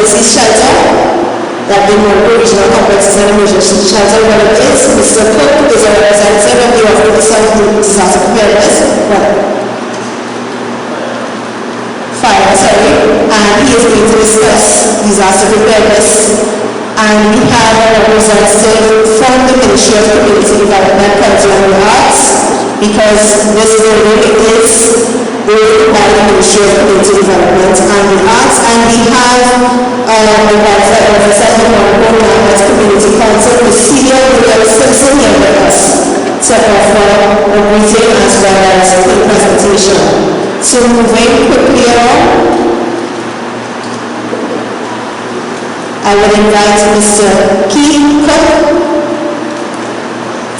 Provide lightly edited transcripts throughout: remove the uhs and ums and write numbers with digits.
emergency shelter that the Mon Repos Regional Complex is an emergency shelter. What it is, Mr. Cook is a representative of the Office of Disaster Preparedness, and he is going to discuss disaster preparedness. And we have a representative from the Ministry of Community Development, Culture and Arts, because this building is owned by the Ministry of Community Development and the Arts, and we have the representative of the Mon Repos Community Council, the senior William Simpson, here with us to offer a greeting as well as a presentation. So moving quickly on, I would invite Mr. Keith Cook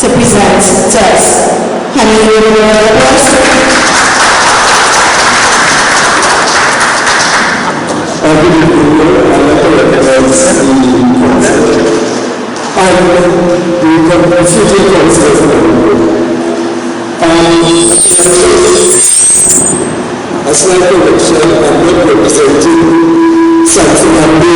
to present to us. Can you give me a round of applause? Good evening. I'd like to recognize the council. I'm the city council. A slight correction, I'm not representing something I'm doing.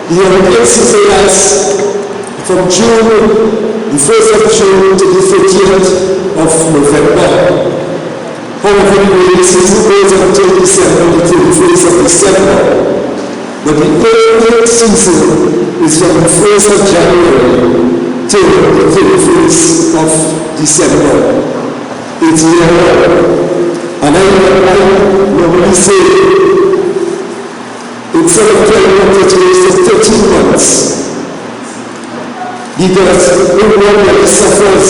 The European season lasts from June, the 1st of June to the 30th of November. However, the rainy season goes until December, the 31st of December. But the early season is from the 1st of January to the 31st of December. It's year-round. And I normally say, instead of 12 months, it is 13 months. Because everyone that suffers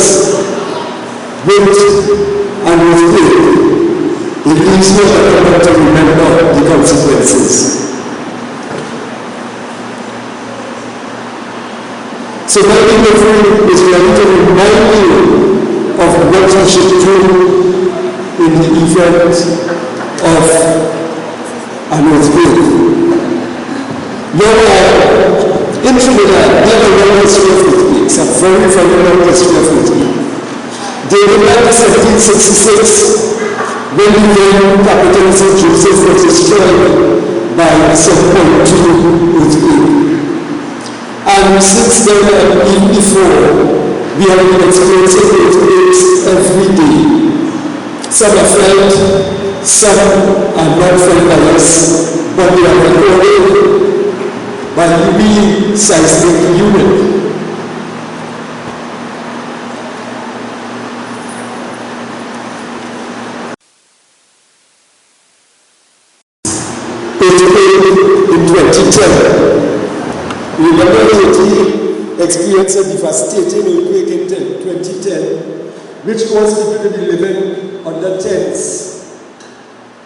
with and with pain, it leaves no other to remember the consequences. So my delivery is ready to remind you of what you should do in the event of an earthquake. In Trinidad, we have a long history of earthquakes, a very, very long history of earthquakes. Dating back to 1766, when the then capital St. Joseph was destroyed by a 7.2 earthquake. And since then, and even before, we have been experiencing earthquakes every day. Some are felt, some are not felt by us, but they are recorded by the real seismic unit. In 2010, remember Haiti experienced a devastating earthquake in 2010, which caused people to be living under tents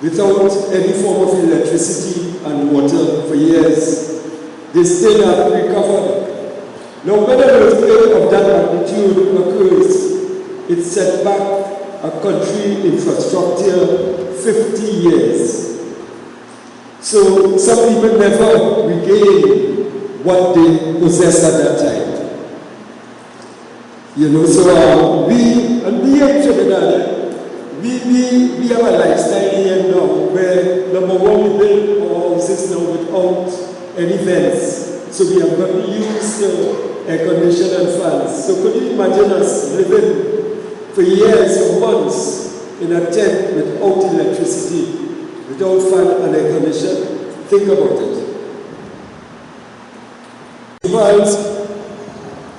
without any form of electricity and water for years. They still have recovered. Now, when an earthquake of that magnitude occurs, it set back a country infrastructure 50 years. So some people never regain what they possessed at that time. You know, so we in Trinidad, we have a lifestyle here now where number one, we build our houses now without any vents So we have got to use air conditioning and fans. So could you imagine us living for years or months in a tent without electricity, without fan and air conditioning? Think about it.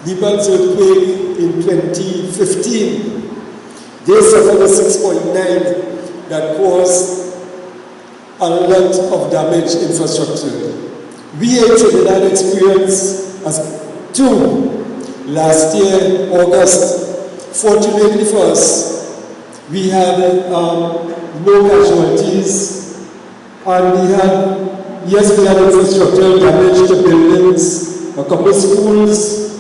Nepal's earthquake in 2015, they suffered a 6.9 that caused a lot of damaged infrastructure. We in Trinidad experienced two last year, August. Fortunately for us, we had no casualties, and we had infrastructure damage to buildings, a couple of schools,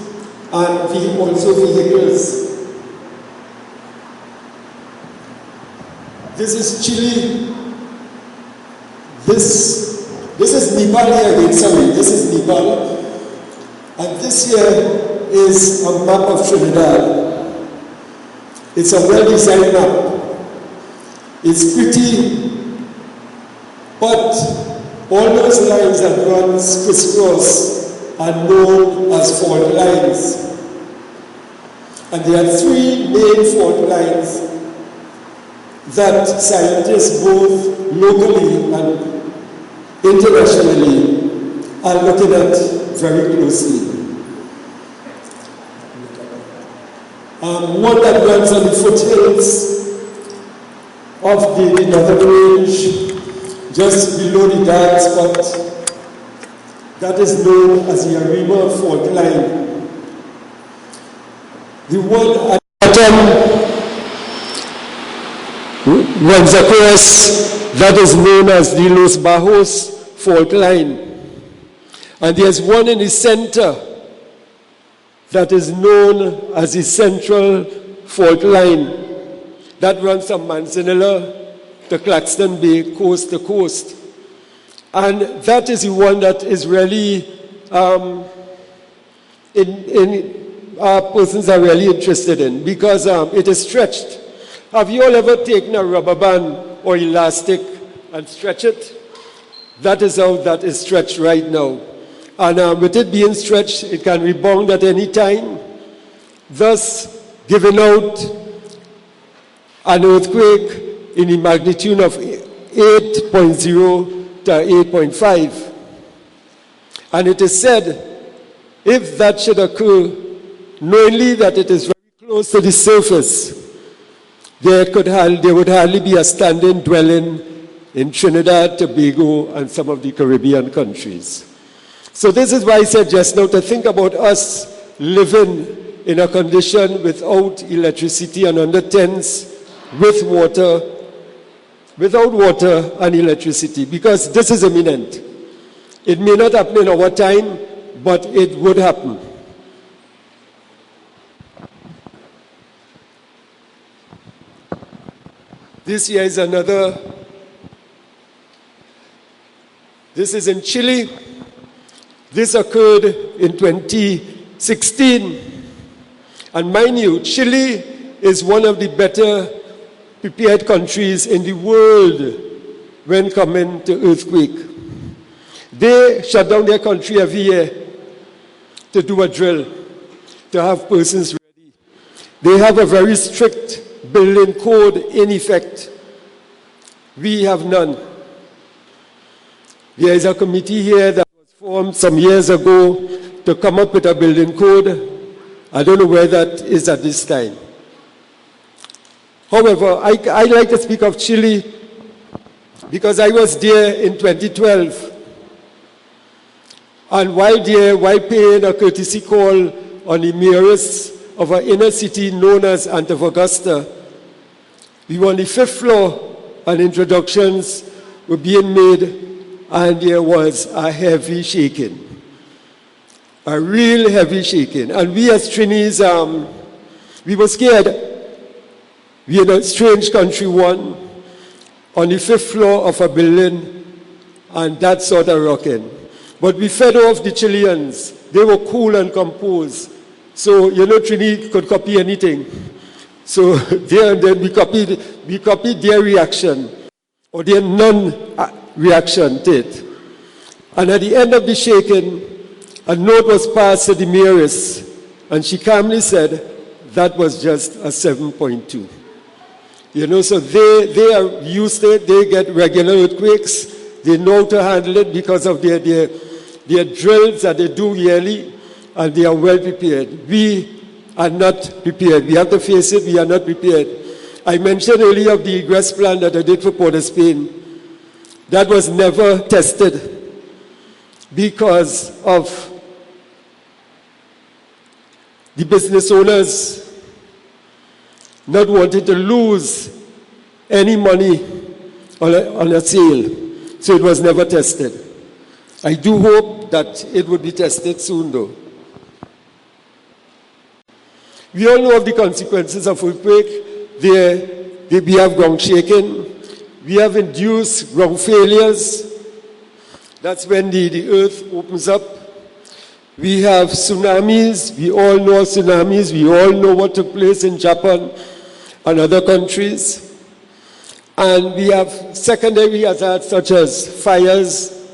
and also vehicles. This is Chile. This is Nepal here again, sorry, this is Nepal. And this here is a map of Trinidad. It's a well-designed map. It's pretty, but all those lines that run crisscross are known as fault lines. And there are three main fault lines that scientists both locally and internationally are looking at very closely. One that runs on the foothills of the northern range, just below the dark spot, that is known as the Arima fault line. The one at the bottom runs across, that is known as the Los Bajos fault line. And there's one in the center that is known as the Central fault line. That runs from Manzanilla to Claxton Bay, coast to coast. And that is the one that is really, persons are really interested in, because it is stretched. Have you all ever taken a rubber band or elastic and stretch it? That is how that is stretched right now. And with it being stretched, it can rebound at any time, thus giving out an earthquake in the magnitude of 8.0 to 8.5. And it is said, if that should occur, knowingly that it is very close to the surface, there would hardly be a standing dwelling in Trinidad, Tobago, and some of the Caribbean countries. So this is why I said just now to think about us living in a condition without electricity and under tents, with water, without water and electricity, because this is imminent. It may not happen in our time, but it would happen. This year is another. This is in Chile. This occurred in 2016. And mind you, Chile is one of the better prepared countries in the world when coming to earthquake. They shut down their country every year to do a drill, to have persons ready. They have a very strict building code in effect. We have none. There is a committee here that was formed some years ago to come up with a building code. I don't know where that is at this time. However, I like to speak of Chile because I was there in 2012. And while there, while paying a courtesy call on the mayoress of an inner city known as Antofagasta, we were on the 5th floor and introductions were being made, and there was a heavy shaking. A real heavy shaking. And we as Trinis, we were scared. We in a strange country, one, on the 5th floor of a building, and that sort of rocking. But we fed off the Chileans. They were cool and composed. So, you know, Trini could copy anything. So there and then we copied their reaction, or their non-reaction to it. And at the end of the shaking, A note was passed to the mayoress, and she calmly said that was just a 7.2. You know, so they are used to it. They get regular earthquakes. They know to handle it because of their drills that they do yearly, and they are well prepared. We are not prepared. We have to face it. We are not prepared. I mentioned earlier of the egress plan that I did for Port of Spain. That was never tested because of the business owners not wanting to lose any money on a sale. So it was never tested. I do hope that it would be tested soon, though. We all know of the consequences of earthquake. We have ground shaking. We have induced ground failures. That's when the earth opens up. We have tsunamis. We all know tsunamis. We all know what took place in Japan and other countries. And we have secondary hazards such as fires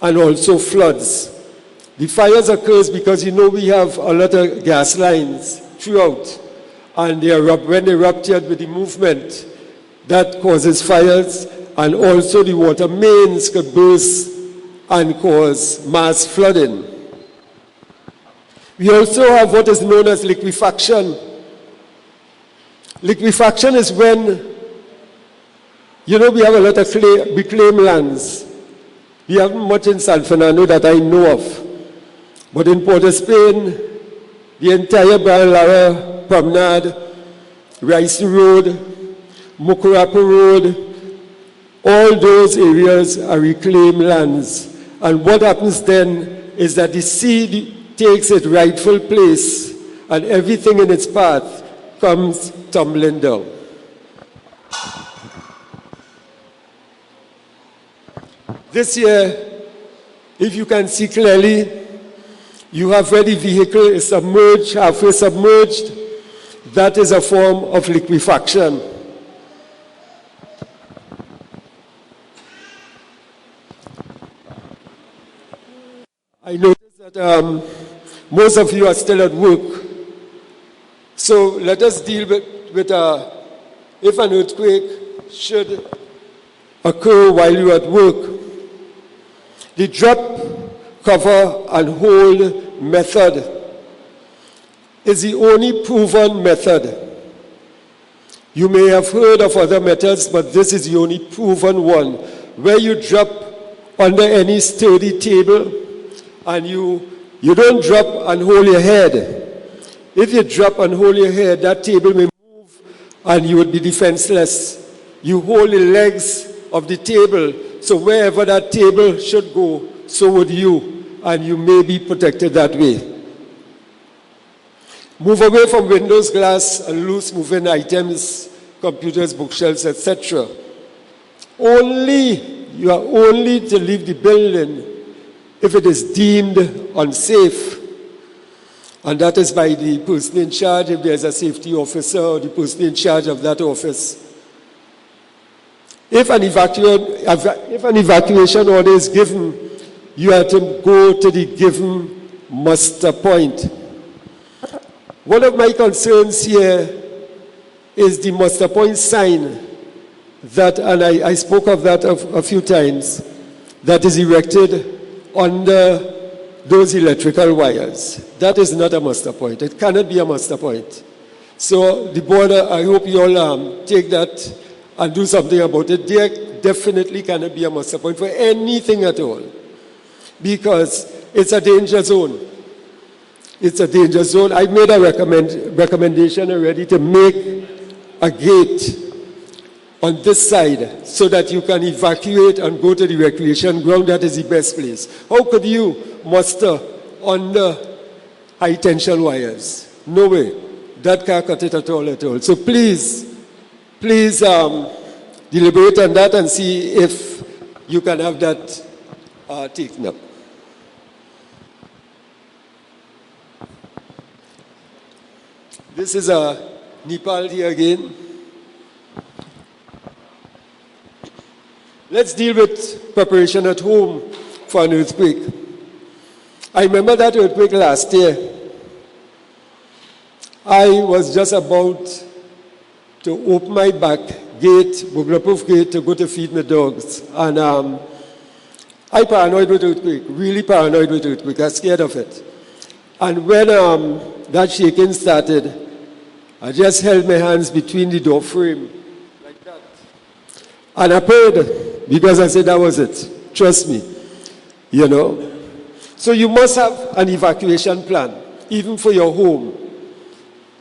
and also floods. The fires occurs because you know we have a lot of gas lines throughout, and when they ruptured with the movement, that causes fires, and also the water mains could burst and cause mass flooding. We also have what is known as liquefaction. Liquefaction is when, you know, we have a lot of reclaimed lands. We haven't much in San Fernando that I know of. But in Port of Spain, the entire Brian Lara Promenade, Rice Road, Mucurapo Road, all those areas are reclaimed lands. And what happens then is that the sea takes its rightful place and everything in its path comes tumbling down. This year, if you can see clearly, you have where the vehicle is submerged, halfway submerged. That is a form of liquefaction. I noticed that most of you are still at work. So let us deal with if an earthquake should occur while you're at work. The drop, cover, and hold method is the only proven method. You may have heard of other methods, but this is the only proven one, where you drop under any sturdy table and you don't drop and hold your head. If you drop and hold your head, that table may move and you would be defenseless. You hold the legs of the table, so wherever that table should go, so would you, and you may be protected that way. Move away from windows, glass, and loose moving items, computers, bookshelves, etc. You are only to leave the building if it is deemed unsafe. And that is by the person in charge, if there's a safety officer or the person in charge of that office. If an evacuation order is given, you have to go to the given muster point. One of my concerns here is the muster point sign that, and I spoke of that a few times, that is erected under those electrical wires. That is not a muster point. It cannot be a muster point. So the board, I hope you all take that and do something about it. There definitely cannot be a muster point for anything at all, because it's a danger zone. It's a danger zone. I made a recommendation already to make a gate on this side so that you can evacuate and go to the recreation ground. That is the best place. How could you muster under high tension wires? No way. That can't cut it at all. So please deliberate on that and see if you can have that taken up. This is Nepal here again. Let's deal with preparation at home for an earthquake. I remember that earthquake last year. I was just about to open my back gate, burglar-proof gate, to go to feed my dogs. And I paranoid with earthquake, really paranoid with earthquake. I was scared of it. And when that shaking started, I just held my hands between the door frame, like that. And I prayed, because I said that was it. Trust me, you know. So you must have an evacuation plan, even for your home.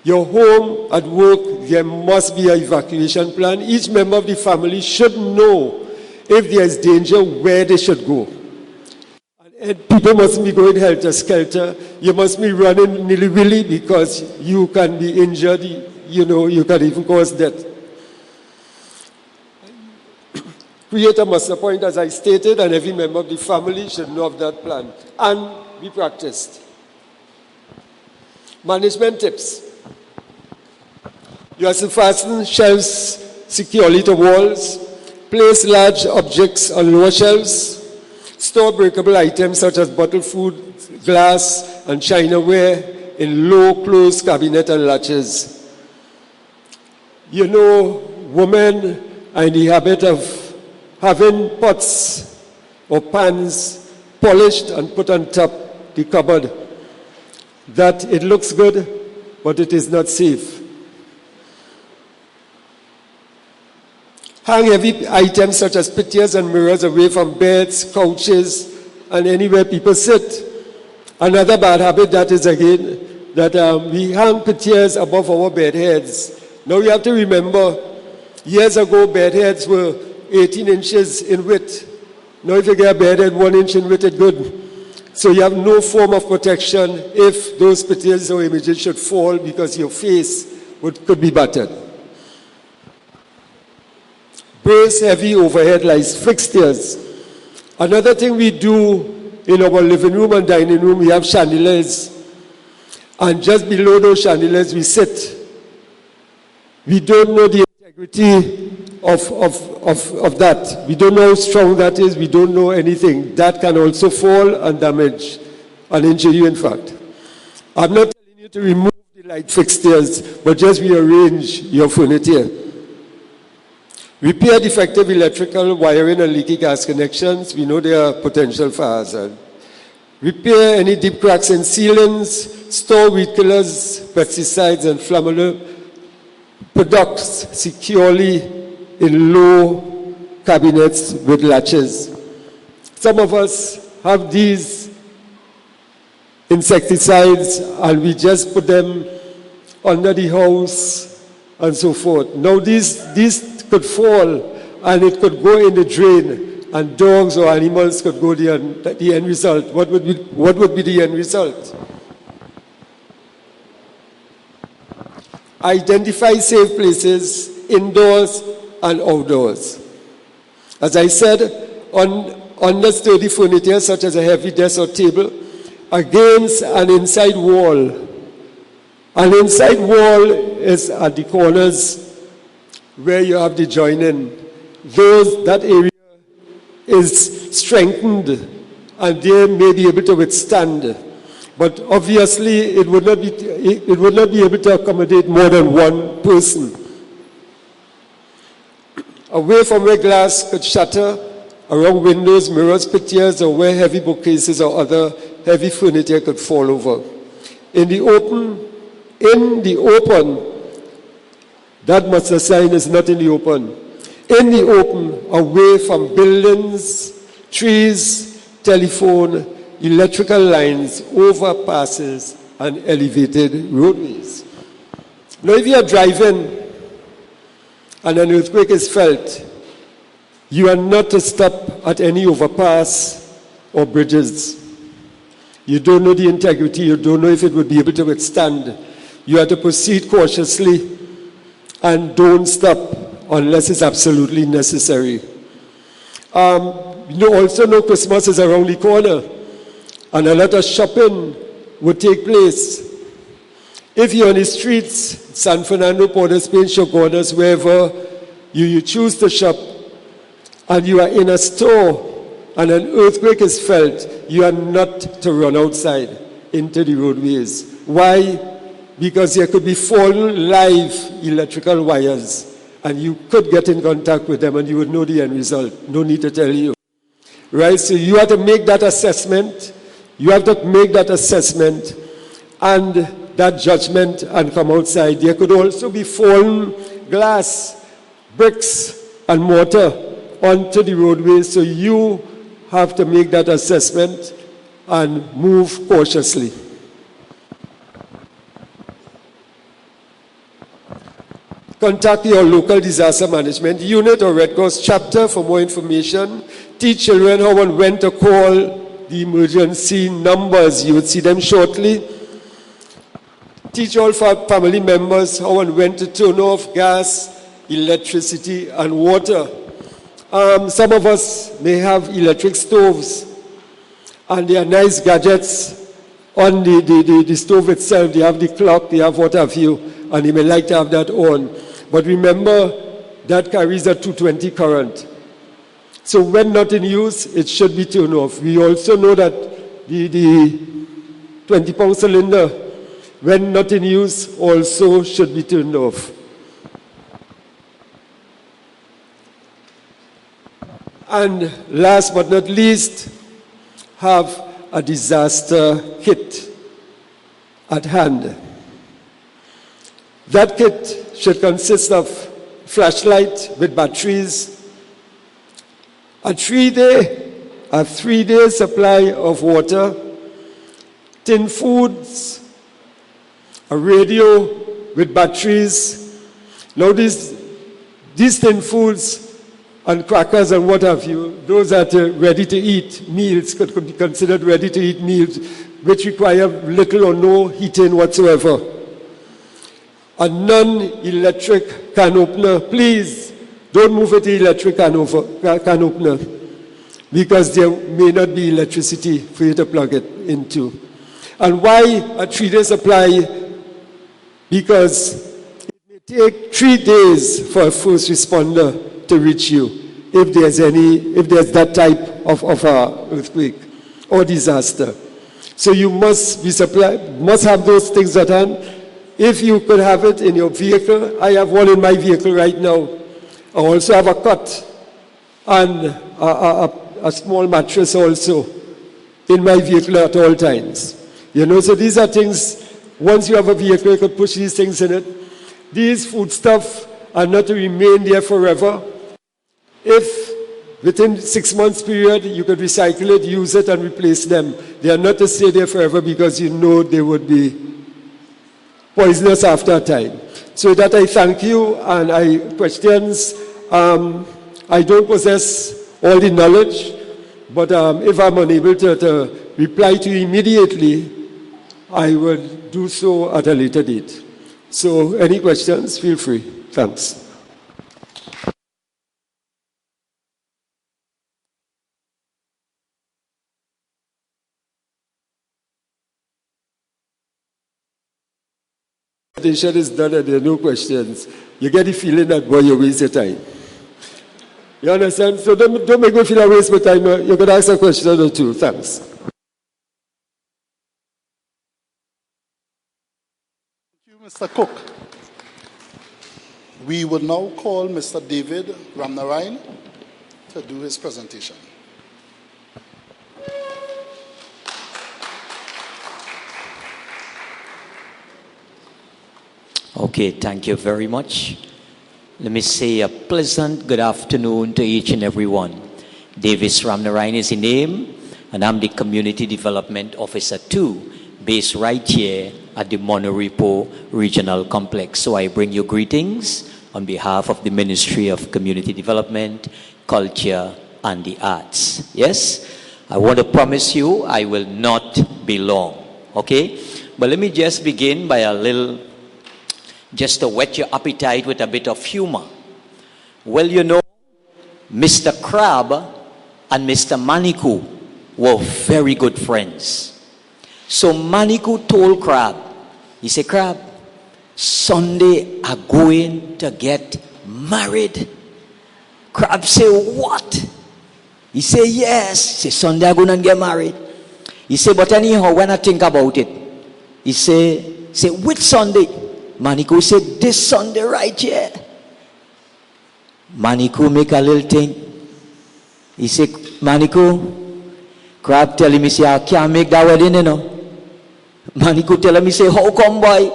Your home, at work, there must be an evacuation plan. Each member of the family should know if there is danger, where they should go. And people mustn't be going helter-skelter. You must be running nilly-willy because you can be injured, you know, you can even cause death. Create a muster point, as I stated, and every member of the family should know of that plan and be practiced. Management tips. You have to fasten shelves securely to walls, place large objects on lower shelves, store breakable items such as bottled food, glass, and chinaware in low closed cabinet and latches. You know, women are in the habit of having pots or pans polished and put on top the cupboard. That it looks good, but it is not safe. Hang heavy items such as pictures and mirrors away from beds, couches, and anywhere people sit. Another bad habit that is again, that we hang pictures above our bed heads. Now you have to remember, years ago bed heads were 18 inches in width. Now if you get a bed head 1 inch in width, it's good. So you have no form of protection if those pictures or images should fall because your face could be battered. Brace heavy overhead lights, fixtures. Another thing we do in our living room and dining room, we have chandeliers. And just below those chandeliers we sit. We don't know the integrity of that. We don't know how strong that is. We don't know anything. That can also fall and damage and injure you, in fact. I'm not telling you to remove the light fixtures, but just rearrange your furniture. Repair defective electrical wiring and leaky gas connections. We know there are potential for hazard. Repair any deep cracks in ceilings. Store weed killers, pesticides, and flammable products securely in low cabinets with latches. Some of us have these insecticides and we just put them under the house and so forth. Now these could fall and it could go in the drain and dogs or animals could go there, and the end result. What would be the end result? Identify safe places indoors and outdoors. As I said, under sturdy furniture such as a heavy desk or table, against an inside wall. An inside wall is at the corners where you have the joining. That area is strengthened and they may be able to withstand. But obviously it would not be able to accommodate more than one person. Away from where glass could shatter, around windows, mirrors, pictures, or where heavy bookcases or other heavy furniture could fall over. In the open, that muster sign is not in the open. In the open, away from buildings, trees, telephone, electrical lines, overpasses, and elevated roadways. Now if you are driving and an earthquake is felt, you are not to stop at any overpass or bridges. You don't know the integrity, you don't know if it would be able to withstand. You have to proceed cautiously and don't stop unless it's absolutely necessary. You also know Christmas is around the corner and a lot of shopping would take place. If you're on the streets, San Fernando, Port of Spain, Chaguanas, wherever you choose to shop, and you are in a store and an earthquake is felt, you are not to run outside into the roadways. Why? Because there could be fallen live electrical wires, and you could get in contact with them and you would know the end result. No need to tell you. Right? So you have to make that assessment. You have to make that assessment and that judgment and come outside. There could also be fallen glass, bricks, and mortar onto the roadway. So you have to make that assessment and move cautiously. Contact your local disaster management unit or Red Cross chapter for more information. Teach children how and when to call the emergency numbers. You would see them shortly. Teach all family members how and when to turn off gas, electricity, and water. Some of us may have electric stoves, and they are nice gadgets on the stove itself. They have the clock, they have what have you, and you may like to have that on. But remember, that carries a 220 current. So when not in use, it should be turned off. We also know that the 20-pound cylinder, when not in use, also should be turned off. And last but not least, have a disaster kit at hand. That kit should consist of flashlight with batteries, a 3-day supply of water, tin foods, a radio with batteries. Now these tin foods and crackers and what have you, those are ready-to-eat meals, could be considered ready-to-eat meals, which require little or no heating whatsoever. A non-electric can opener, please don't move it to electric can opener, because there may not be electricity for you to plug it into. And why a 3-day supply? Because it may take 3 days for a first responder to reach you if there's that type of earthquake or disaster. So you must have those things at hand. If you could have it in your vehicle, I have one in my vehicle right now. I also have a cot and a small mattress also in my vehicle at all times. You know, so these are things, once you have a vehicle, you could push these things in it. These foodstuffs are not to remain there forever. If within 6 months period, you could recycle it, use it, and replace them. They are not to stay there forever because you know they would be poisonous after a time. So that I thank you, and questions. I don't possess all the knowledge, but if I'm unable to reply to you immediately, I will do so at a later date. So any questions, feel free. Thanks. The presentation is done and there are no questions. You get the feeling that, boy, you waste your time. You understand? So don't make me feel I waste my time. You can ask a question or two. Thanks. Thank you, Mr. Cook. We will now call Mr. David Ramnarine to do his presentation. Okay, thank you very much. Let me say a pleasant good afternoon to each and every one. Davis Ramnarine is the name, and I'm the Community Development Officer 2, based right here at the Mon Repos Regional Complex. So I bring you greetings on behalf of the Ministry of Community Development, Culture, and the Arts. Yes, I want to promise you I will not be long, okay? But let me just begin by just to whet your appetite with a bit of humor. Well, you know, Mr. Crab and Mr. Manikou were very good friends. So Manikou told Crab, he said, Crab, Sunday are going to get married. Crab said, what? He said, yes. He said, Sunday I'm going to get married. He said, but anyhow, when I think about it, he said, which Sunday? Manico said, this Sunday right here. Manico make a little thing. He said, Manico, Crab tell him, he say, I can't make that wedding, you know. Manico tell him, he say, how come, boy?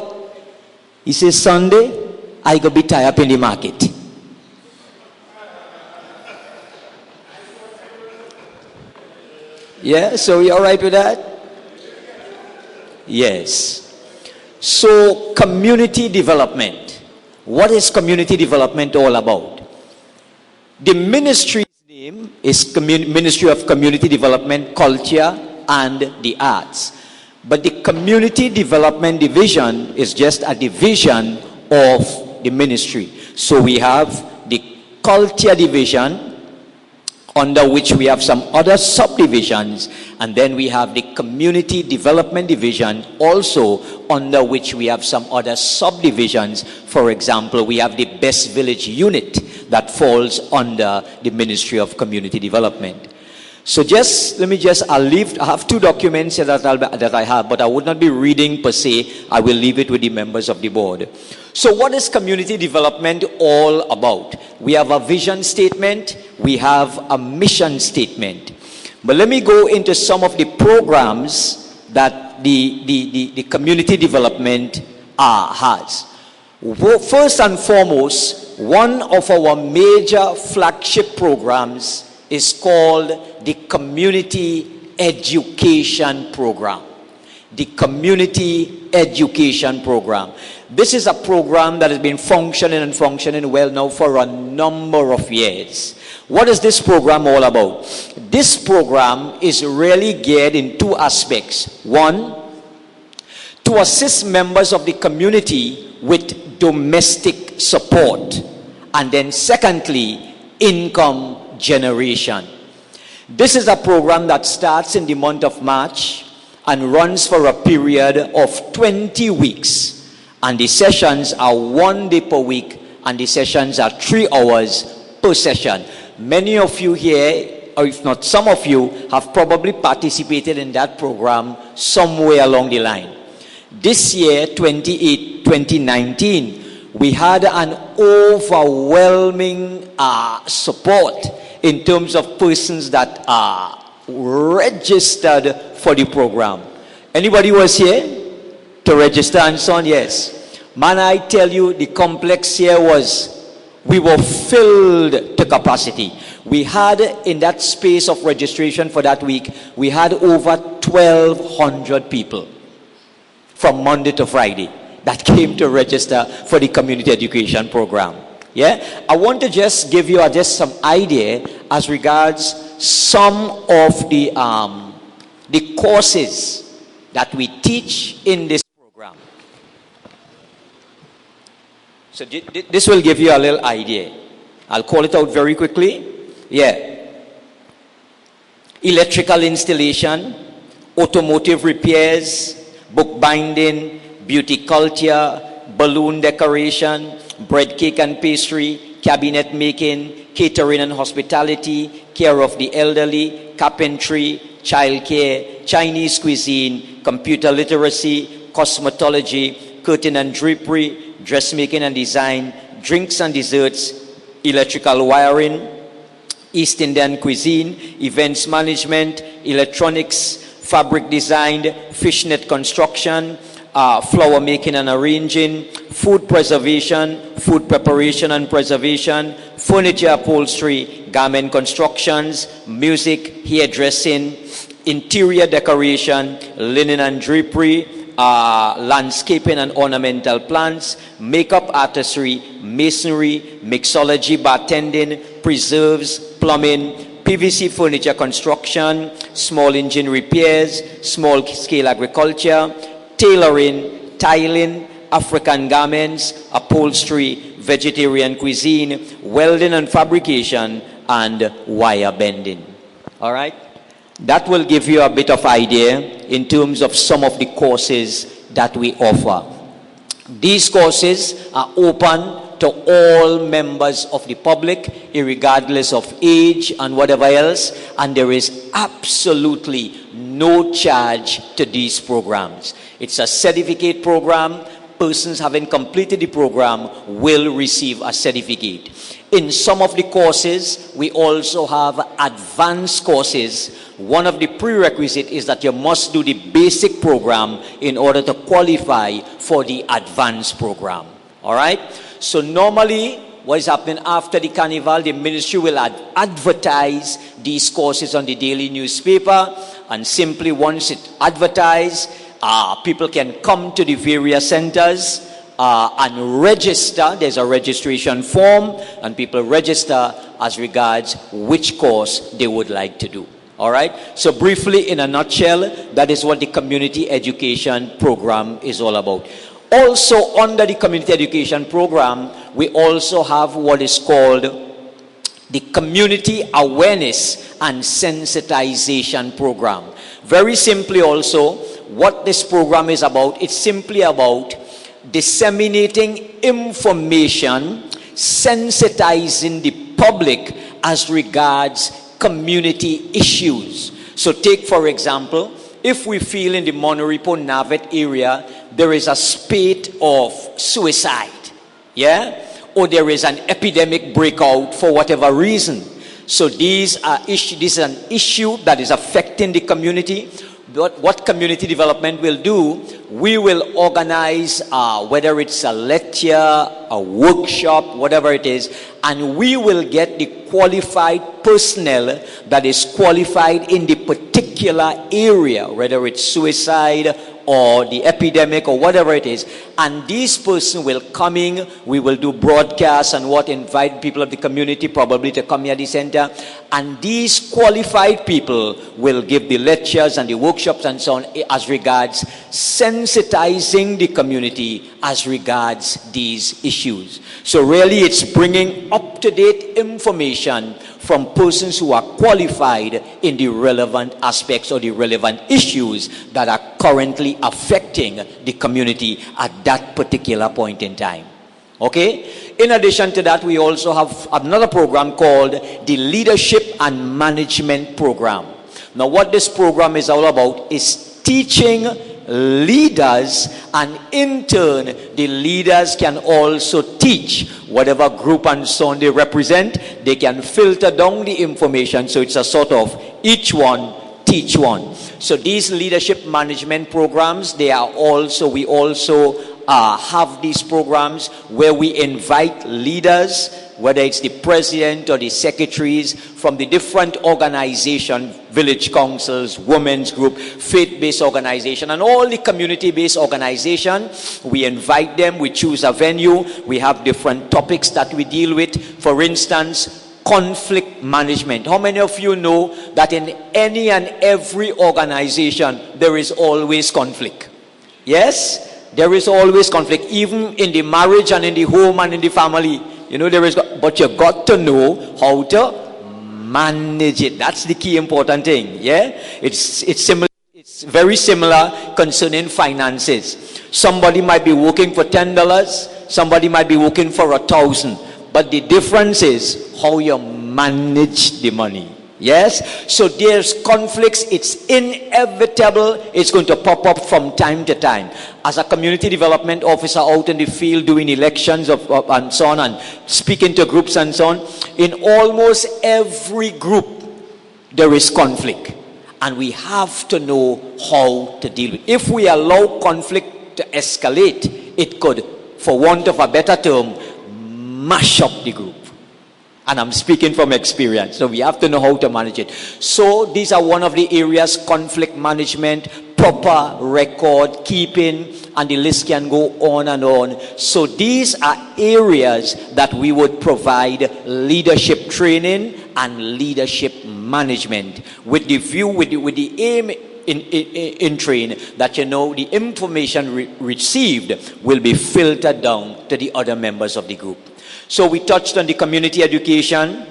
He says, Sunday, I go be tied up in the market. Yeah, so you all right with that? Yes. So, community development. What is community development all about? The ministry's name is Ministry of Community Development, Culture, and the Arts. But the Community Development Division is just a division of the ministry. So we have the Culture Division, under which we have some other subdivisions, and then we have the Community Development Division, also under which we have some other subdivisions. For example, we have the Best Village Unit that falls under the Ministry of Community Development. So I have two documents that I have, but I would not be reading per se. I will leave it with the members of the board. So what is community development all about? We have a vision statement, we have a mission statement. But let me go into some of the programs that the community development has. First and foremost, one of our major flagship programs is called the Community Education Program. The Community Education Program. This is a program that has been functioning well now for a number of years. What is this program all about? This program is really geared in two aspects. One, to assist members of the community with domestic support. And then secondly, income generation. This is a program that starts in the month of March and runs for a period of 20 weeks. And the sessions are 1 day per week, and the sessions are 3 hours per session. Many of you here, or if not some of you, have probably participated in that program somewhere along the line. This year, 2019, we had an overwhelming support in terms of persons that are registered for the program. Anybody was here to register and so on? Yes. Man, I tell you, the complex here we were filled to capacity. We had, in that space of registration for that week, we had over 1,200 people from Monday to Friday that came to register for the community education program. Yeah, I want to just give you just some idea as regards some of the courses that we teach in this program. So this will give you a little idea. I'll call it out very quickly. Yeah. Electrical installation, automotive repairs, bookbinding, beauty culture, balloon decoration, bread, cake and pastry, cabinet making, catering and hospitality, care of the elderly, carpentry, childcare, Chinese cuisine, computer literacy, cosmetology, curtain and drapery, dressmaking and design, drinks and desserts, electrical wiring, East Indian cuisine, events management, electronics, fabric design, fishnet construction, flower making and arranging, food preservation, food preparation and preservation, furniture upholstery, garment constructions, music, hairdressing, interior decoration, linen and drapery, landscaping and ornamental plants, makeup artistry, masonry, mixology, bartending, preserves, plumbing, PVC furniture construction, small engine repairs, small scale agriculture, tailoring, tiling, African garments, upholstery, vegetarian cuisine, welding and fabrication, and wire bending. All right? That will give you a bit of idea in terms of some of the courses that we offer. These courses are open to all members of the public, irregardless of age and whatever else, and there is absolutely no charge to these programs. It's a certificate program. Persons having completed the program will receive a certificate. In some of the courses, we also have advanced courses. One of the prerequisites is that you must do the basic program in order to qualify for the advanced program. All right? So normally, what is happening after the carnival, the ministry will advertise these courses on the daily newspaper, and simply once it's advertised, people can come to the various centers and register. There's a registration form, and people register as regards which course they would like to do. All right? So briefly, in a nutshell, that is what the community education program is all about. Also, under the community education program, we also have what is called the Community Awareness and Sensitization Program. Very simply also, what this program is about, it's simply about disseminating information, sensitizing the public as regards community issues. So take, for example, if we feel in the Mon Repos Navet area, there is a spate of suicide, yeah? Or there is an epidemic breakout for whatever reason. So this is an issue that is affecting the community. What community development will do, we will organize, whether it's a lecture, a workshop, whatever it is, and we will get the qualified personnel that is qualified in the particular area, whether it's suicide or the epidemic or whatever it is, and this person will come in. We will do broadcasts and invite people of the community probably to come here at the center, and these qualified people will give the lectures and the workshops and so on as regards sensitizing the community as regards these issues. So really it's bringing up-to-date information from persons who are qualified in the relevant aspects or the relevant issues that are currently affecting the community at that particular point in time. Okay? In addition to that, we also have another program called the Leadership and Management Program. Now, what this program is all about is teaching leaders, and in turn the leaders can also teach whatever group and so on they represent. They can filter down the information, so it's a sort of each one teach one. So these leadership management programs, we also have these programs where we invite leaders, whether it's the president or the secretaries from the different organizations, village councils, women's group, faith-based organization, and all the community-based organizations. We invite them, we choose a venue, we have different topics that we deal with. For instance, conflict management. How many of you know that in any and every organization there is always conflict? Yes? There is always conflict, even in the marriage and in the home and in the family. You know, there is, but you got to know how to manage it. That's the key important thing. Yeah, it's similar. It's very similar concerning finances. Somebody might be working for $10. Somebody might be working for $1,000. But the difference is how you manage the money. Yes, so there's conflicts. It's inevitable. It's going to pop up from time to time. As a community development officer out in the field doing elections and so on, and speaking to groups and so on, in almost every group there is conflict, and we have to know how to deal with it. If we allow conflict to escalate, it could, for want of a better term, mash up the group. And I'm speaking from experience, so we have to know how to manage it. So these are one of the areas: conflict management, proper record keeping, and the list can go on and on. So these are areas that we would provide leadership training and leadership management with the view, with the aim in train that, you know, the information received will be filtered down to the other members of the group. So we touched on the community education,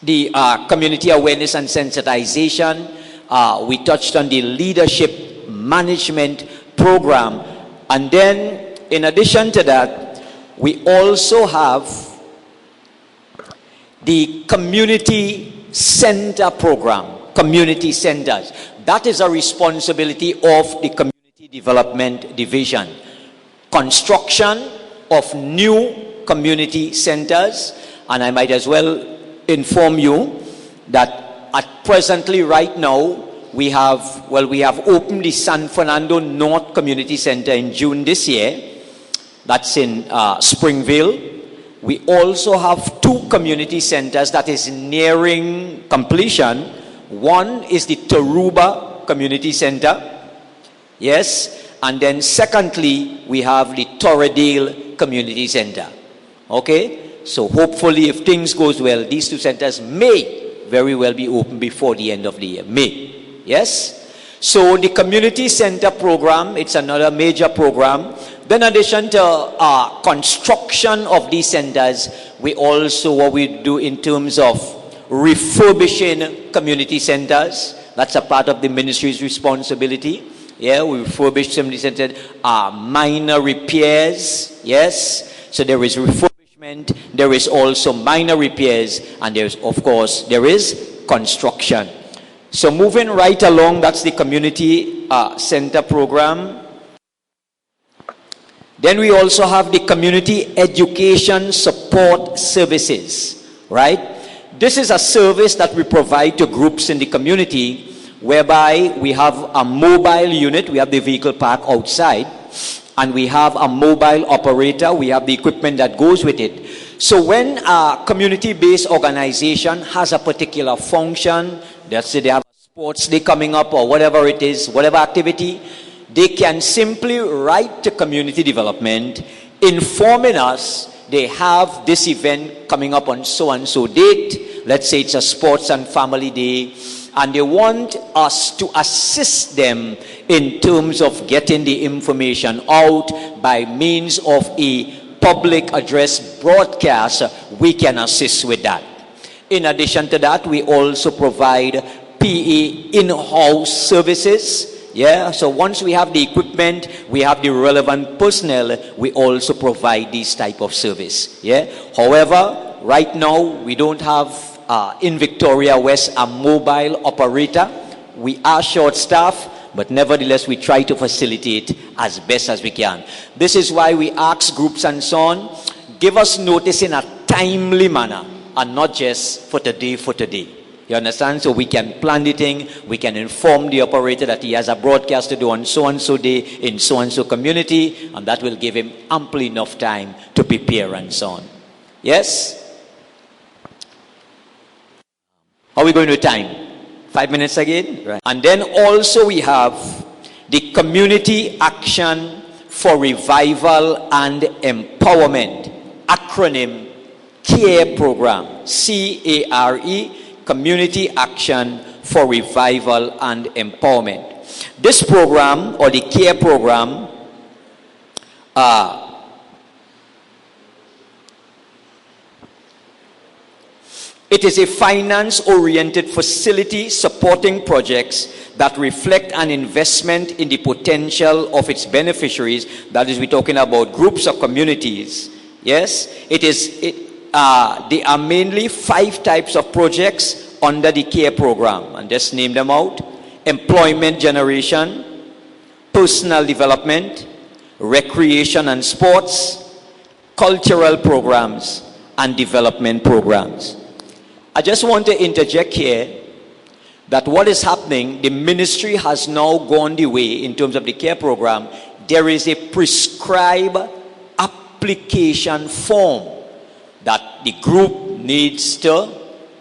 the community awareness and sensitization. We touched on the leadership management program. And then, in addition to that, we also have the community center program, community centers. That is a responsibility of the Community Development Division. Construction of new community centers, and I might as well inform you that presently right now we have opened the San Fernando North Community Center in June this year. That's in Springville. We also have 2 community centers that is nearing completion. One is the Taruba Community Center. Yes. And then secondly, we have the Torredale Community Center. Okay. So hopefully, if things goes well, these 2 centers may very well be open before the end of the year. May. Yes. So the community center program, it's another major program. Then in addition to construction of these centers, we also, what we do in terms of refurbishing community centers, that's a part of the ministry's responsibility. Yeah, we refurbish community centers, minor repairs, yes. So there is refurbishment, there is also minor repairs, and there is construction. So moving right along, that's the community center program. Then we also have the community education support services, right? This is a service that we provide to groups in the community, whereby we have a mobile unit, we have the vehicle park outside, and we have a mobile operator, we have the equipment that goes with it. So when a community-based organization has a particular function, let's say they have a sports day coming up or whatever it is, whatever activity, they can simply write to community development informing us they have this event coming up on so and so date. Let's say it's a sports and family day, and they want us to assist them in terms of getting the information out by means of a public address broadcast. We can assist with that. In addition to that, we also provide PA in-house services. Yeah, so once we have the equipment, we have the relevant personnel, we also provide this type of service. Yeah. However, right now we don't have in Victoria West a mobile operator. We are short-staffed, but nevertheless we try to facilitate as best as we can. This is why we ask groups and so on, give us notice in a timely manner and not just for today. You understand? So we can plan the thing, we can inform the operator that he has a broadcast to do on so and so day in so and so community, and that will give him ample enough time to prepare and so on. Yes? How are we going to time? 5 minutes again? Right. And then also we have the Community Action for Revival and Empowerment, acronym CARE program, C-A-R-E, Community Action for Revival and Empowerment. This program, or the CARE program, it is a finance-oriented facility supporting projects that reflect an investment in the potential of its beneficiaries. That is, we're talking about groups or communities. Yes, there are mainly 5 types of projects under the CARE program, and just name them out: employment generation, personal development, recreation and sports, cultural programs, and development programs. I just want to interject here that what is happening, the ministry has now gone the way in terms of the CARE program. There is a prescribed application form that the group needs to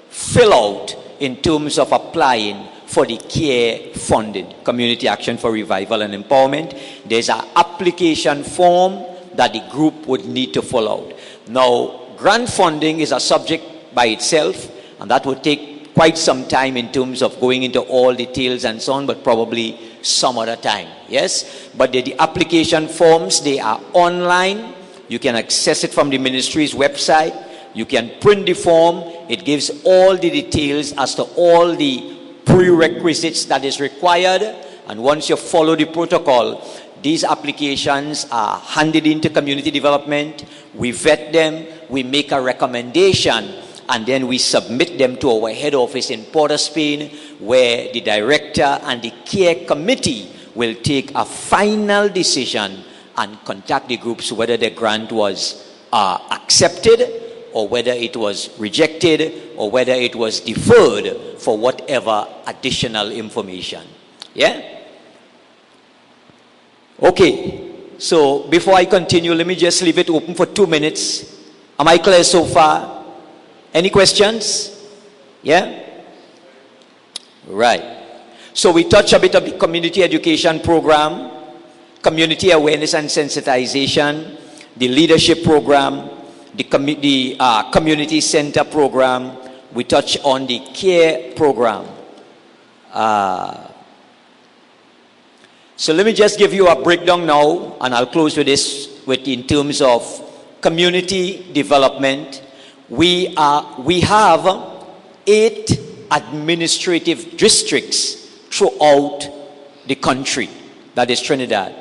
fill out in terms of applying for the CARE funding, Community Action for Revival and Empowerment. There's an application form that the group would need to fill out. Now, grant funding is a subject by itself, and that would take quite some time in terms of going into all details and so on, but probably some other time. Yes? But the application forms, they are online. You can access it from the ministry's website. You can print the form. It gives all the details as to all the prerequisites that is required. And once you follow the protocol, these applications are handed into community development, we vet them, we make a recommendation, and then we submit them to our head office in Port of Spain, where the director and the care committee will take a final decision and contact the groups whether the grant was accepted, or whether it was rejected, or whether it was deferred for whatever additional information. Yeah? Okay, so before I continue, let me just leave it open for 2 minutes. Am I clear so far? Any questions? Yeah? Right. So we touch a bit of the community education program, community awareness and sensitization, the leadership program, the community center program. We touch on the care program. So let me just give you a breakdown now, and I'll close with this in terms of community development. We have 8 administrative districts throughout the country, that is Trinidad.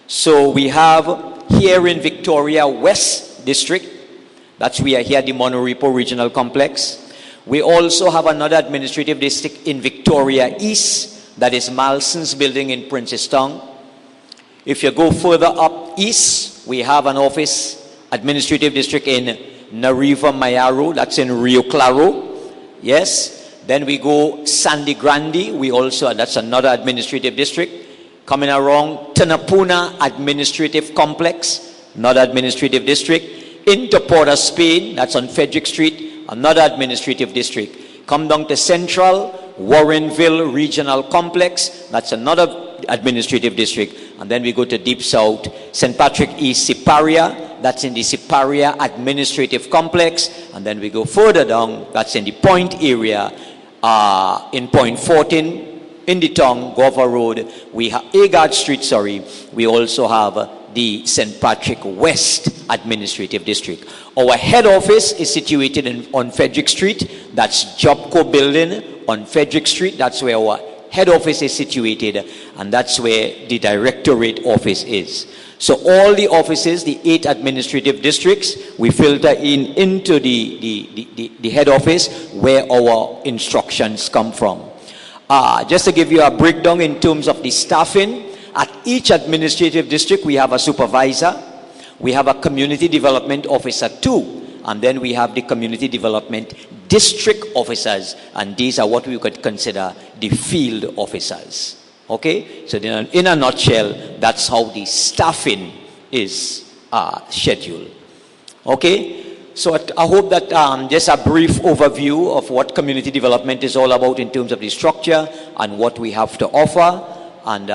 So we have here in Victoria West District, that's we are here at the Mon Repos Regional Complex. We also have another administrative district in Victoria East, that is Malson's building in Princestown. If you go further up east, we have an office, administrative district in Nariva Mayaro, that's in Rio Claro. Yes. Then we go Sandy Grande, that's another administrative district. Coming around Tanapuna Administrative Complex, another administrative district. Into Port of Spain, that's on Frederick Street, another administrative district. Come down to Central, Warrenville Regional Complex, that's another administrative district. And then we go to Deep South, St. Patrick East Siparia, that's in the Siparia Administrative Complex. And then we go further down, that's in the Point area, in Point 14, in the town, Gova Road. We have Agard Street, we also have the St. Patrick West Administrative District. Our head office is situated on Frederick Street, that's Jobco Building on Frederick Street, that's where our head office is situated, and that's where the directorate office is. So all the offices, the 8 administrative districts, we filter into the head office where our instructions come from. Just to give you a breakdown in terms of the staffing, at each administrative district we have a supervisor, we have a community development officer too, and then we have the community development district officers, and these are what we could consider the field officers. Okay, so in a nutshell, that's how the staffing is scheduled. Okay, so I hope that just a brief overview of what community development is all about in terms of the structure and what we have to offer, and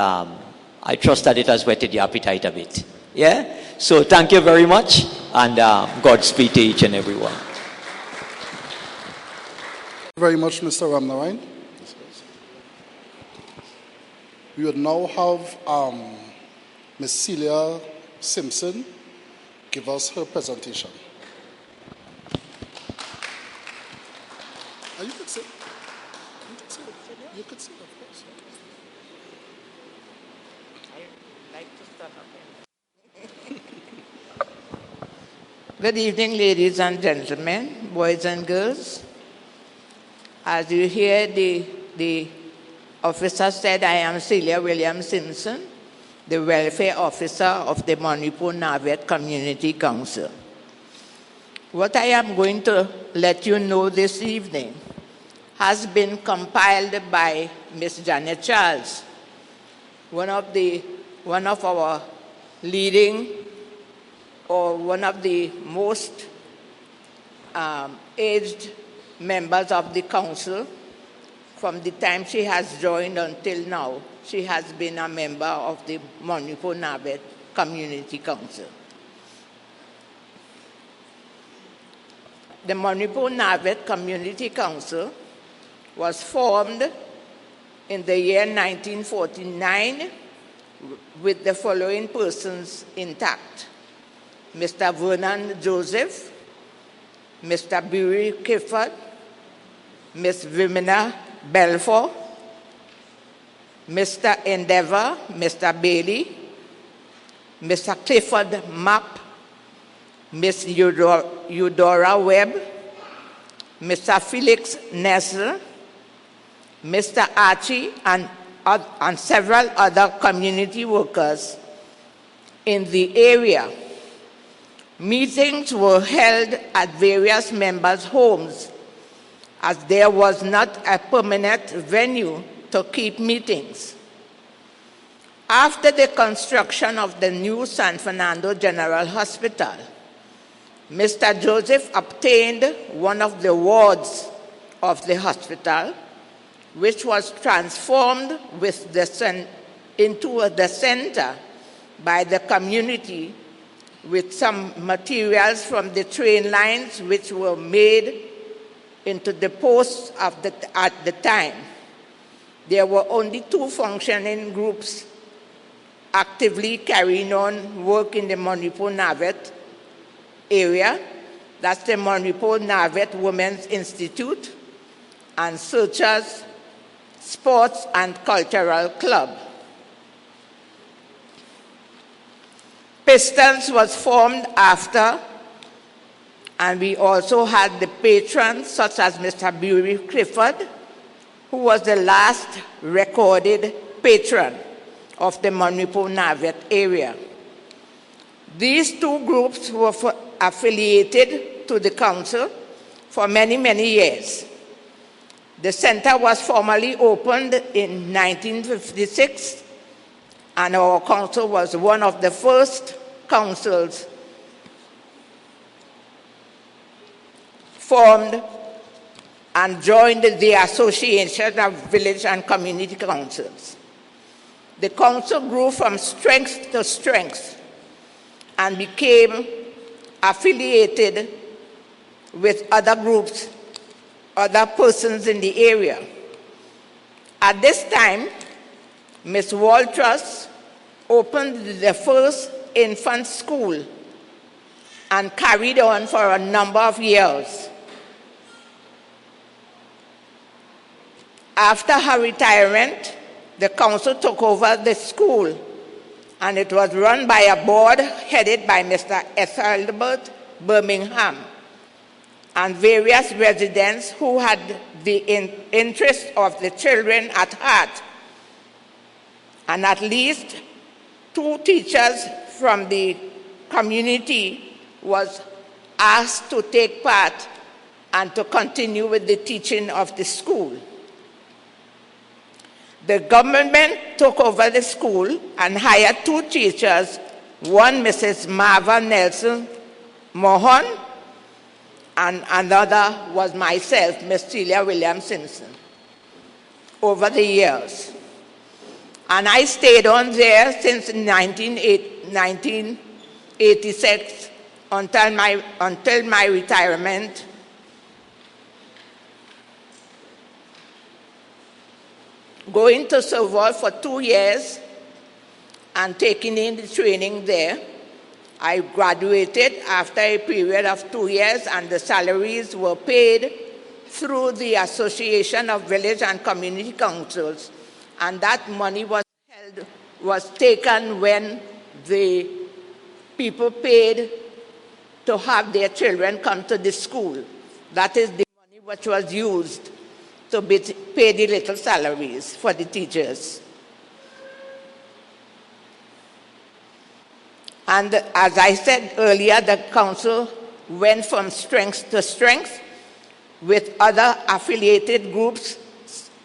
I trust that it has whetted the appetite a bit. Yeah, so thank you very much, and Godspeed to each and everyone. Very much, Mr. Ramnarine. We would now have Ms. Celia Simpson give us her presentation. You could sit. You could sit, of course. I'd like to stand up. Good evening, ladies and gentlemen, boys and girls. As you hear, the officer said, I am Celia William Simpson, the welfare officer of the Mon Repos Navet Community Council. What I am going to let you know this evening has been compiled by Miss Janet Charles, one of our leading, or one of the most aged members of the council. From the time she has joined until now, she has been a member of the Mon Repos Navet Community Council. The Mon Repos Navet Community Council was formed in the year 1949 with the following persons intact: Mr. Vernon Joseph, Mr. Bury Clifford, Ms. Vimina Belfort, Mr. Endeavor, Mr. Bailey, Mr. Clifford Mapp, Ms. Eudora Webb, Mr. Felix Nessel, Mr. Archie, and several other community workers in the area. Meetings were held at various members' homes, as there was not a permanent venue to keep meetings. After the construction of the new San Fernando General Hospital, Mr. Joseph obtained one of the wards of the hospital, which was transformed into the center by the community, with some materials from the train lines which were made into the posts at the time. There were only 2 functioning groups actively carrying on work in the Mon Repos Navet area. That's the Mon Repos Navet Women's Institute and Searchers Sports and Cultural Club. Pistons was formed after, and we also had the patrons such as Mr. Bury Clifford, who was the last recorded patron of the Mon Repos Navet area. These 2 groups were affiliated to the council for many, many years. The center was formally opened in 1956, and our council was one of the first councils formed and joined the Association of Village and Community Councils. The council grew from strength to strength and became affiliated with other groups, other persons in the area. At this time, Ms. Waltrus opened the first infant school and carried on for a number of years. After her retirement, the council took over the school, and it was run by a board headed by Mr. Ethelbert Birmingham and various residents who had the interest of the children at heart. And at least 2 teachers from the community was asked to take part and to continue with the teaching of the school. The government took over the school and hired 2 teachers, one Mrs. Marva Nelson Mohon, and another was myself, Miss Celia Williams Simpson, over the years. And I stayed on there since 1986 until my retirement. Going to Serval for 2 years and taking in the training there. I graduated after a period of 2 years, and the salaries were paid through the Association of Village and Community Councils. And that money was taken when the people paid to have their children come to the school. That is the money which was used to pay the little salaries for the teachers. And as I said earlier, the council went from strength to strength, with other affiliated groups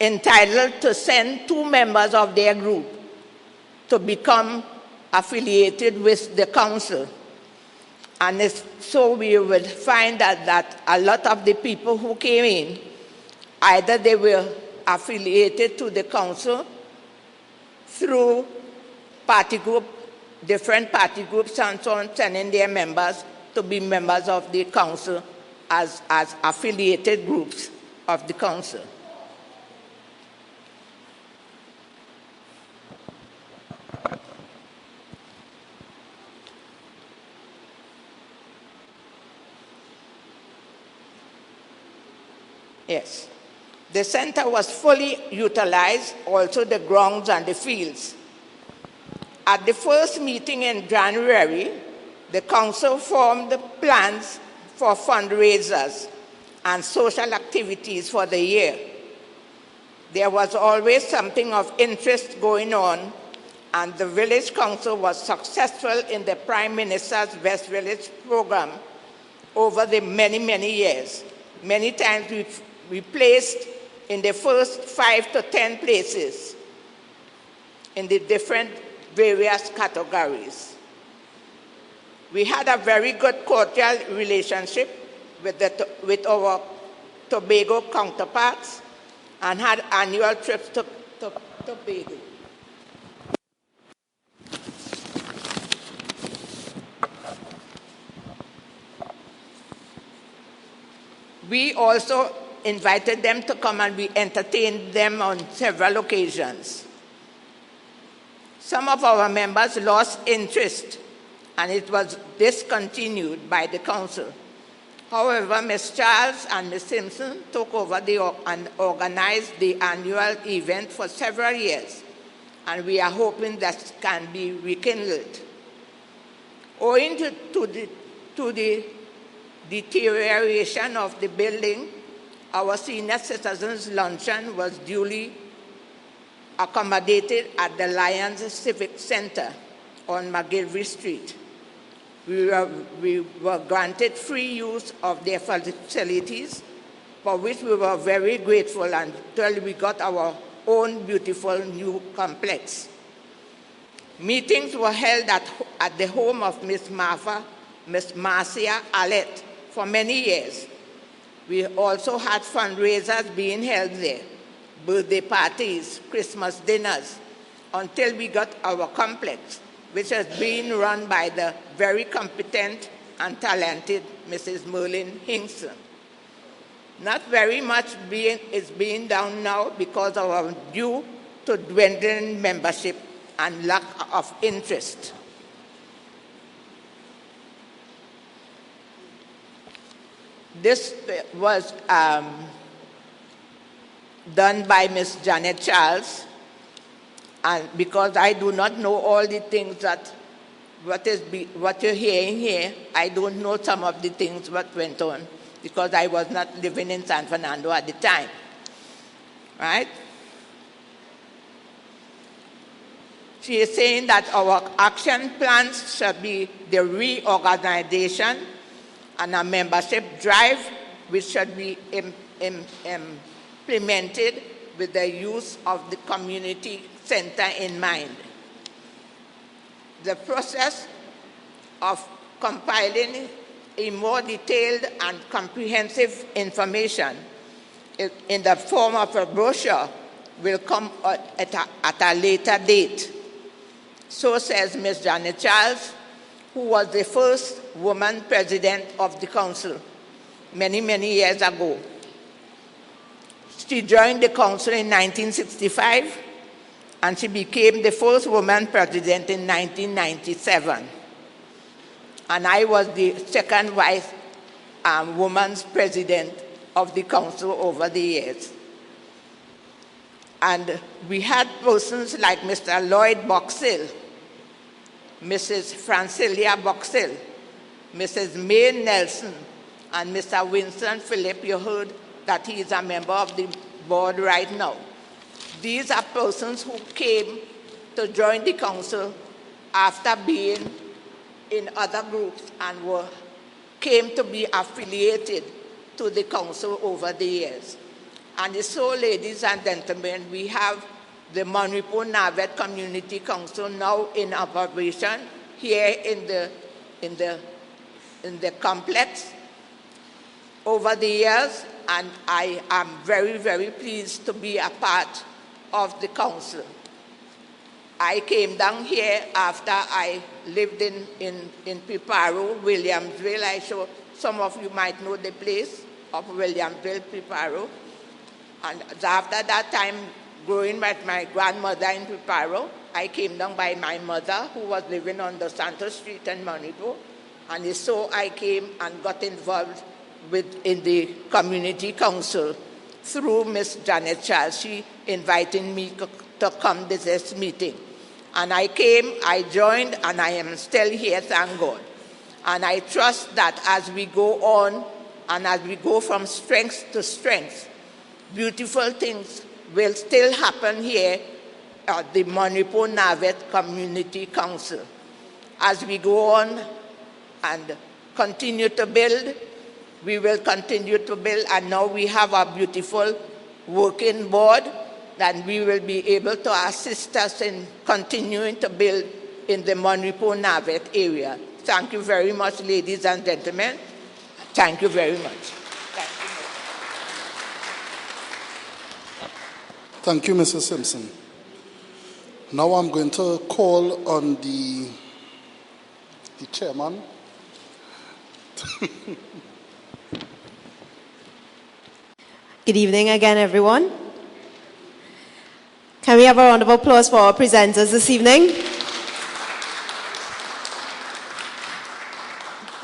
entitled to send 2 members of their group to become affiliated with the council. And so we would find that a lot of the people who came in, either they were affiliated to the council through party group, different party groups and so on, sending their members to be members of the council as affiliated groups of the council. Yes. The center was fully utilized, also the grounds and the fields. At the first meeting in January, the council formed plans for fundraisers and social activities for the year. There was always something of interest going on, and the village council was successful in the Prime Minister's West Village program over the many, many years. Many times we placed in the first 5 to 10 places in the different various categories. We had a very good cordial relationship with our Tobago counterparts and had annual trips to Tobago. We also invited them to come and we entertained them on several occasions. Some of our members lost interest and it was discontinued by the council. However, Ms. Charles and Ms. Simpson took over and organized the annual event for several years, and we are hoping that can be rekindled. Owing to the deterioration of the building, our senior citizens luncheon was duly accommodated at the Lions Civic Center on McGilvery Street. We were granted free use of their facilities, for which we were very grateful until we got our own beautiful new complex. Meetings were held at the home of Miss Marcia Allet for many years. We also had fundraisers being held there, birthday parties, Christmas dinners, until we got our complex, which has been run by the very competent and talented Mrs. Merlin Hinkson. Not very much is being done now because due to dwindling membership and lack of interest. This was done by Ms. Janet Charles, and because I do not know all the things that what you're hearing here, I don't know some of the things what went on because I was not living in San Fernando at the time, right? She is saying that our action plans should be the reorganization and a membership drive, which should be implemented with the use of the community center in mind. The process of compiling a more detailed and comprehensive information in the form of a brochure will come at a later date. So says Ms. Janet Charles, who was the first woman president of the council many, many years ago. She joined the council in 1965, and she became the first woman president in 1997. And I was the second vice woman's president of the council over the years. And we had persons like Mr. Lloyd Boxill, Mrs. Francilia Boxill, Mrs. May Nelson, and Mr. Winston Phillip. You heard that he is a member of the board right now. These are persons who came to join the council after being in other groups and came to be affiliated to the council over the years. And so, ladies and gentlemen, we have the Mon Repos Navet Community Council now in operation here in the complex over the years, and I am very, very pleased to be a part of the council. I came down here after I lived in Piparo, Williamsville. Some of you might know the place of Williamsville, Piparo. And after that time, growing with my grandmother in Piparo, I came down by my mother, who was living on the Santos Street in Mon Repos. And so I came and got involved in the community council through Miss Janet Charles. She invited me to come to this meeting. And I came, I joined, and I am still here, thank God. And I trust that as we go on and as we go from strength to strength, beautiful things will still happen here at the Mon Repos Navet Community Council. As we go on and continue to build, we will continue to build, and now we have a beautiful working board that we will be able to assist us in continuing to build in the Mon Repos Navet area. Thank you very much, ladies and gentlemen. Thank you very much. Thank you, Mrs. Simpson. Now I'm going to call on the chairman. Good evening again, everyone. Can we have a round of applause for our presenters this evening?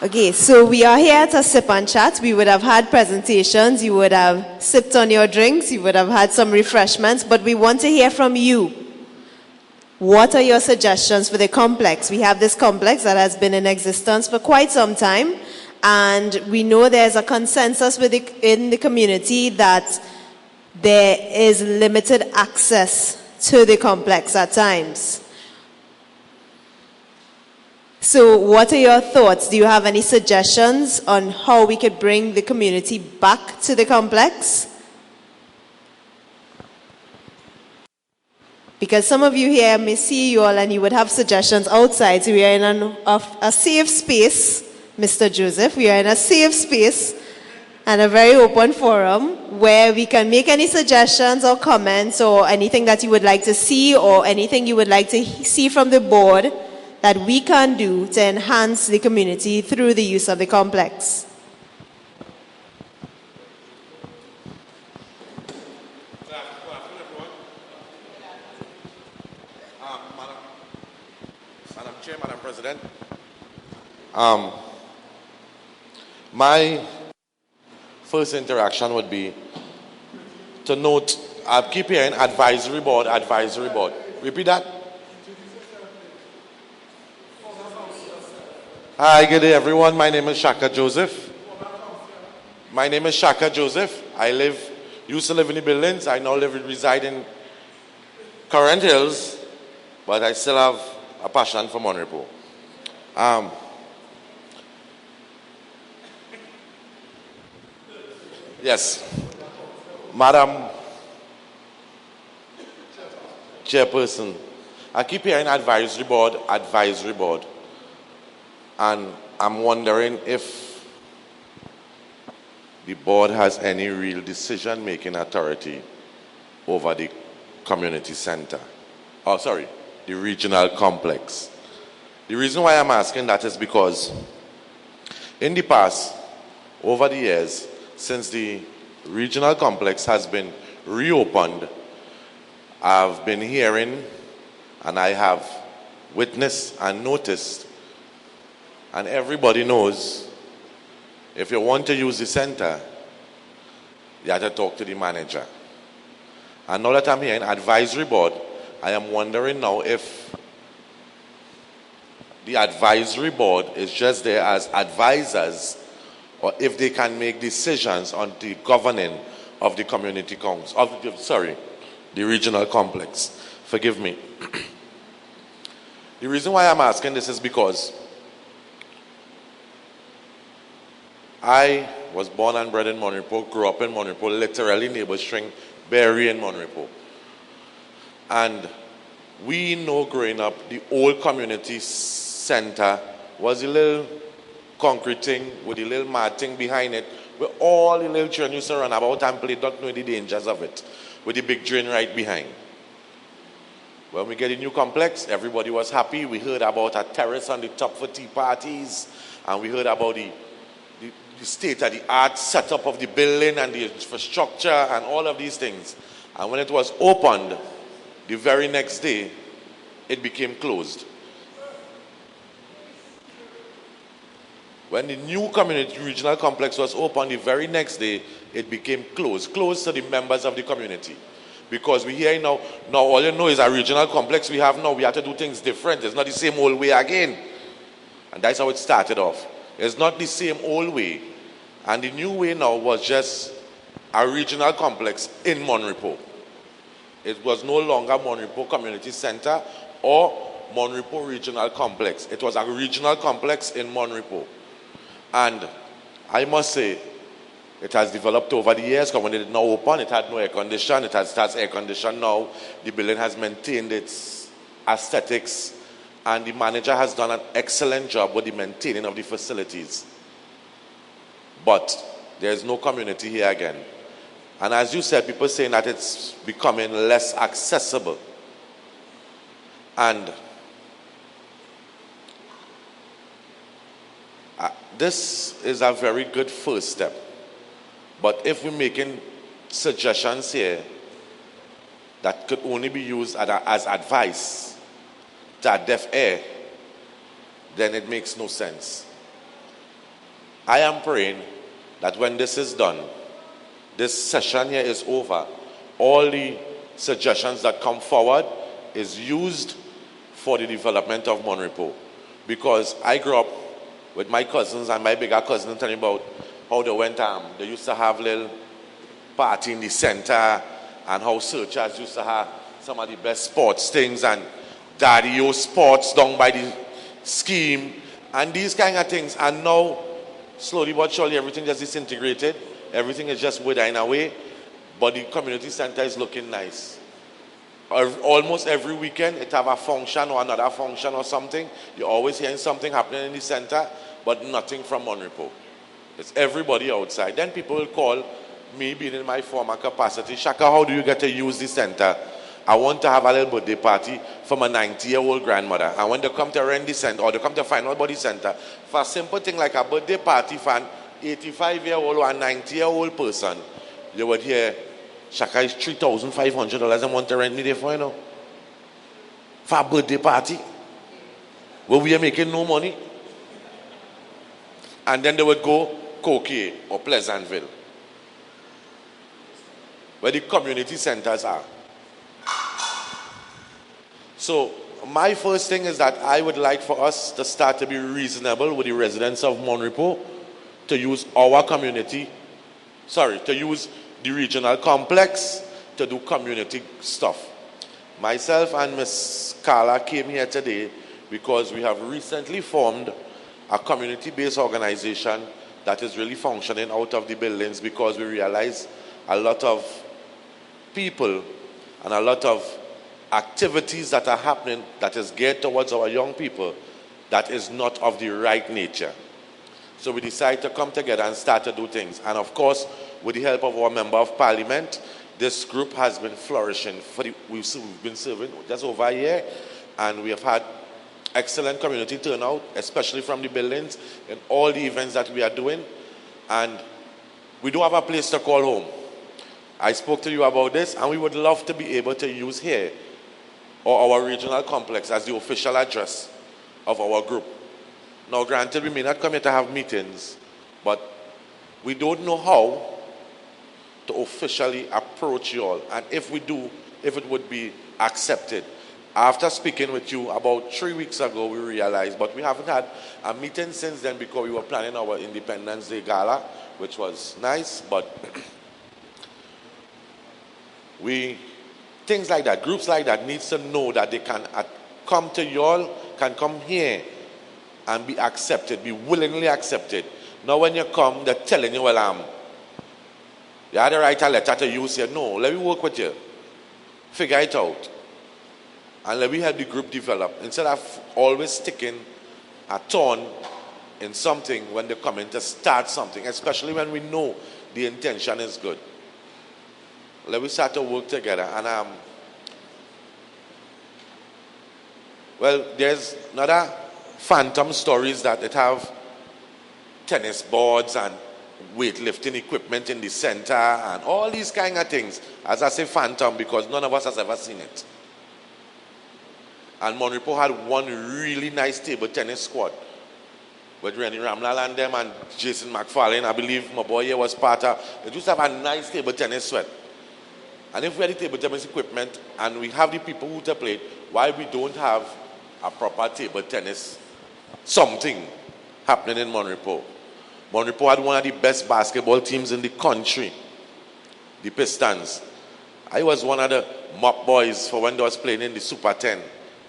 Okay, so we are here to sip and chat. We would have had presentations, you would have sipped on your drinks, you would have had some refreshments, but we want to hear from you. What are your suggestions for the complex? We have this complex that has been in existence for quite some time, and we know there's a consensus in the community that there is limited access to the complex at times. So what are your thoughts? Do you have any suggestions on how we could bring the community back to the complex? Because some of you here may see you all and you would have suggestions outside. So we are in a safe space, Mr. Joseph. We are in a safe space and a very open forum where we can make any suggestions or comments or anything that you would like to see or anything you would like to see from the board that we can do to enhance the community through the use of the complex. Madam Chair, Madam President, my first interaction would be to note, I keep hearing advisory board, advisory board. Repeat that. Hi, good day everyone. My name is Shaka Joseph. My name is Shaka Joseph. I used to live in the buildings. I now reside in Current Hills, but I still have a passion for Mon Repos. Yes, Madam Chairperson, I keep hearing advisory board, and I'm wondering if the board has any real decision-making authority over the community center. Oh, sorry, the regional complex. The reason why I'm asking that is because in the past, over the years, since the regional complex has been reopened, I've been hearing and I have witnessed and noticed, and everybody knows, if you want to use the center, you have to talk to the manager. And now that I'm here in advisory board, I am wondering now if the advisory board is just there as advisors, or if they can make decisions on the governing of the community council, the regional complex. Forgive me. The reason why I'm asking this is because I was born and bred in Mon Repos, grew up in Mon Repos, literally neighbor string, bury in Mon Repos. And we know growing up, the old community center was a little concrete thing with a little mat thing behind it, where all the little children used to run about and play, don't know the dangers of it, with the big drain right behind. When we get a new complex, everybody was happy. We heard about a terrace on the top for tea parties, and we heard about the state-of-the-art setup of the building and the infrastructure and all of these things. And when it was opened, the very next day, it became closed. When the new community regional complex was opened, the very next day, it became closed to the members of the community. Because we hear now all you know is a regional complex we have now. We have to do things different. It's not the same old way again. And that's how it started off. It's not the same old way. And the new way now was just a regional complex in Mon Repos. It was no longer Mon Repos Community Center or Mon Repos Regional Complex. It was a regional complex in Mon Repos. And I must say, it has developed over the years, because when it did not open, it had no air condition. It has air condition now. The building has maintained its aesthetics, and the manager has done an excellent job with the maintaining of the facilities. But there is no community here again. And as you said, people saying that it's becoming less accessible. And this is a very good first step. But if we're making suggestions here that could only be used as advice to a deaf ear, then it makes no sense. I am praying that when this is done, this session here is over, all the suggestions that come forward is used for the development of Mon Repos. Because I grew up with my cousins and my bigger cousins telling about how they went, they used to have little party in the center, and how searchers used to have some of the best sports things, and Daddy-O sports down by the scheme, and these kind of things. And now, slowly but surely, everything just disintegrated. Everything is just withering away, but the community center is looking nice. Almost every weekend, it have a function or another function or something. You're always hearing something happening in the center, but nothing from Mon Repos. It's everybody outside. Then people will call me, being in my former capacity, Shaka, how do you get to use the center? I want to have a little birthday party for my 90-year-old grandmother. And when they come to rent the center, or they come to find out about the center, for a simple thing like a birthday party for an 85-year-old or a 90-year-old person, you would hear, Shaka is $3,500 I want to rent me there for, for a birthday party, where we are making no money. And then they would go Coquet or Pleasantville, where the community centers are. So my first thing is that I would like for us to start to be reasonable with the residents of Mon Repos, to use our community, to use the regional complex to do community stuff. Myself and Miss Carla came here today because we have recently formed a community-based organization that is really functioning out of the buildings, because we realize a lot of people and a lot of activities that are happening that is geared towards our young people that is not of the right nature. So we decided to come together and start to do things. And of course, with the help of our Member of Parliament, this group has been flourishing. We've been serving just over a year, and we have had excellent community turnout, especially from the buildings and all the events that we are doing. And we do have a place to call home. I spoke to you about this, and we would love to be able to use here or our regional complex as the official address of our group. Now, granted, we may not come here to have meetings, but we don't know how to officially approach you all. And if we do, if it would be accepted. After speaking with you about 3 weeks ago, we realized, but we haven't had a meeting since then because we were planning our Independence Day Gala, which was nice, but things like that, groups like that needs to know that they can come to you all, can come here and be accepted, be willingly accepted. Now when you come, they're telling you, well, you had to write a letter to you, say, no, let me work with you. Figure it out. And let me help the group develop. Instead of always sticking a thorn in something when they come in to start something, especially when we know the intention is good. Let me start to work together. And well, there's another phantom stories that it have tennis boards and weightlifting equipment in the center and all these kind of things. As I say phantom, because none of us has ever seen it. And Mon Repos had one really nice table tennis squad with Rennie Ramlal and them and Jason McFarlane. I believe my boy here was part of. They used to have a nice table tennis squad. And if we have the table tennis equipment and we have the people who to play it, why we don't have a proper table tennis something happening in Mon Repos? Mon Repos had one of the best basketball teams in the country, the Pistons. I was one of the mop boys for when they was playing in the Super 10.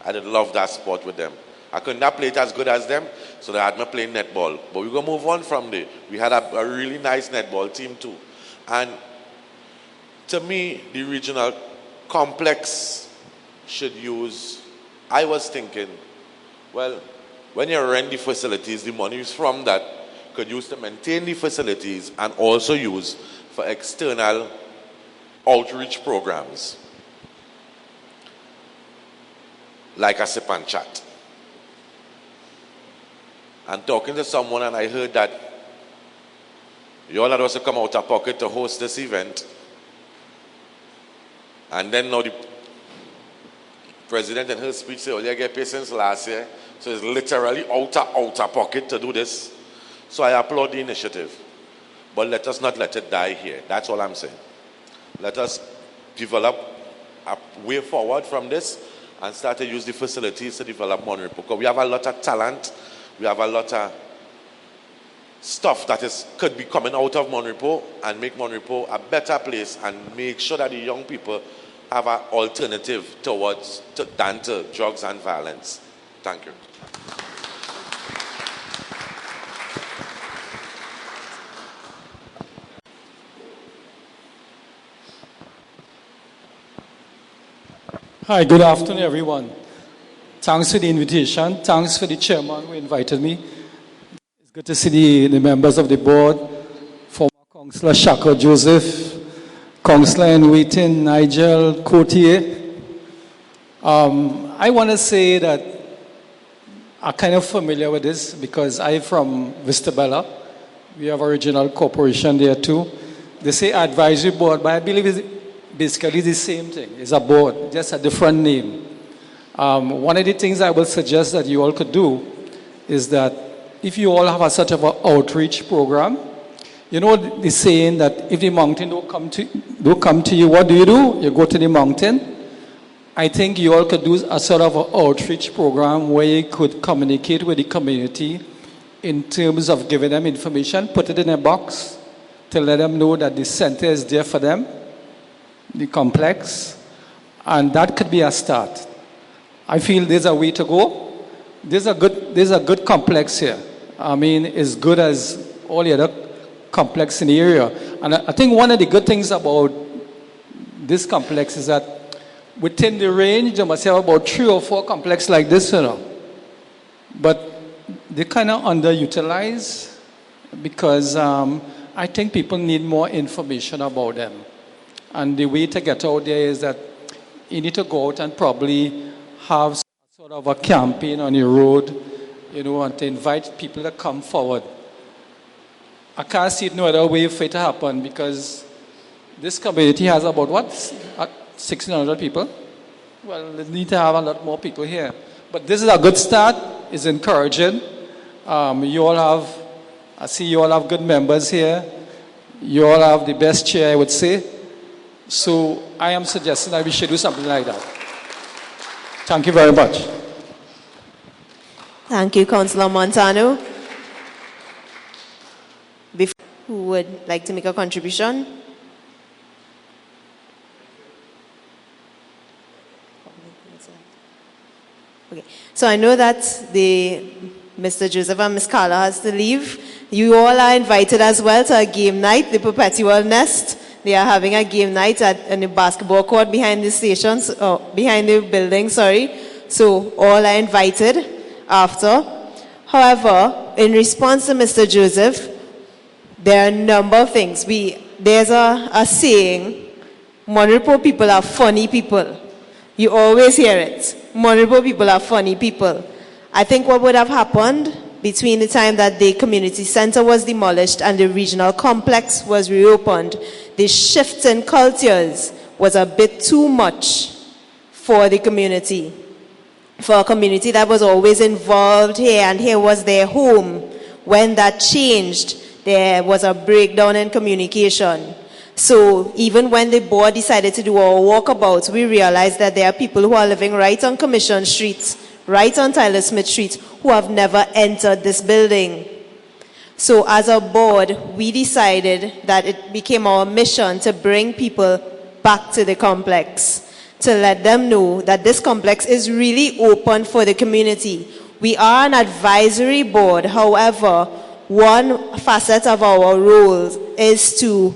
I did love that sport with them. I could not play it as good as them, so they had me playing netball. But we're going to move on from there. We had a really nice netball team too. And to me, the regional complex should use, I was thinking, well, when you rent the facilities, the money is from that could use to maintain the facilities and also use for external outreach programs, like a sip and chat. And talking to someone, and I heard that you all had also come out of pocket to host this event. And then now the president in her speech said, oh, you get paid since last year. So it's literally out of pocket to do this. So I applaud the initiative. But let us not let it die here. That's all I'm saying. Let us develop a way forward from this and start to use the facilities to develop Mon Repos. Because we have a lot of talent. We have a lot of stuff that could be coming out of Mon Repos and make Mon Repos a better place and make sure that the young people have an alternative than to drugs and violence. Thank you. Hi, good afternoon, everyone. Thanks for the invitation. Thanks for the chairman who invited me. It's good to see the members of the board, former Councillor Shaka Joseph, Councillor in waiting Nigel Cotier. I want to say that I'm kind of familiar with this because I'm from Vista Bella. We have a regional corporation there too. They say advisory board, but I believe it's basically the same thing. It's a board, just a different name. One of the things I will suggest that you all could do is that if you all have a sort of an outreach program, you know the saying that if the mountain don't come to you, what do? You go to the mountain. I think you all could do a sort of an outreach program where you could communicate with the community in terms of giving them information, put it in a box to let them know that the center is there for them, the complex, and that could be a start. I feel there's a way to go. There's a good complex here. I mean, as good as all the other complex in the area. And I think one of the good things about this complex is that within the range, they must have about 3 or 4 complexes like this, you know. But they kind of underutilized because I think people need more information about them. And the way to get out there is that you need to go out and probably have sort of a campaign on your road, you know, and to invite people to come forward. I can't see no other way for it to happen because this community has about, 1,600 people? Well, they need to have a lot more people here. But this is a good start. It's encouraging. You all have, I see you all have good members here. You all have the best chair, I would say. So I am suggesting that we should do something like that. Thank you very much. Thank you, Councillor Montano. Who would like to make a contribution? Okay. So I know that Mr. Joseph and Ms. Carla has to leave. You all are invited as well to a game night, the Perpetual Nest. They are having a game night in the basketball court behind the stations, behind the building, sorry. So all are invited after. However, in response to Mr. Joseph, there are a number of things. There's a saying, Mon Repos people are funny people. You always hear it. Mon Repos people are funny people. I think what would have happened between the time that the community center was demolished and the regional complex was reopened, the shift in cultures was a bit too much for the community. For a community that was always involved here and here was their home. When that changed, there was a breakdown in communication. So even when the board decided to do our walkabouts, we realized that there are people who are living right on Commission Street, right on Tyler Smith Street, who have never entered this building. So as a board, we decided that it became our mission to bring people back to the complex, to let them know that this complex is really open for the community. We are an advisory board. However, one facet of our role is to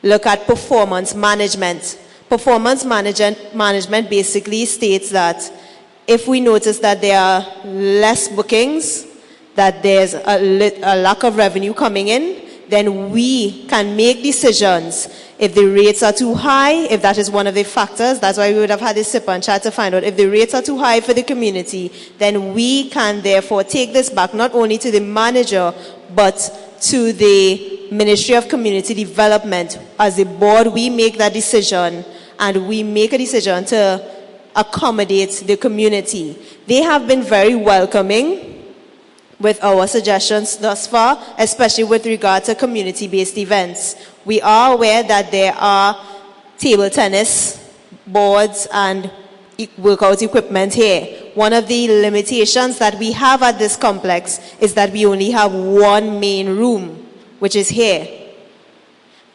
look at performance management. Performance management basically states that if we notice that there are less bookings, that there's a lack of revenue coming in, then we can make decisions. If the rates are too high, if that is one of the factors, that's why we would have had a sip and chat to find out if the rates are too high for the community, then we can therefore take this back not only to the manager, but to the Ministry of Community Development. As a board, we make that decision, and we make a decision to accommodate the community. They have been very welcoming with our suggestions thus far, especially with regard to community-based events. We are aware that there are table tennis boards and workout equipment here. One of the limitations that we have at this complex is that we only have one main room, which is here.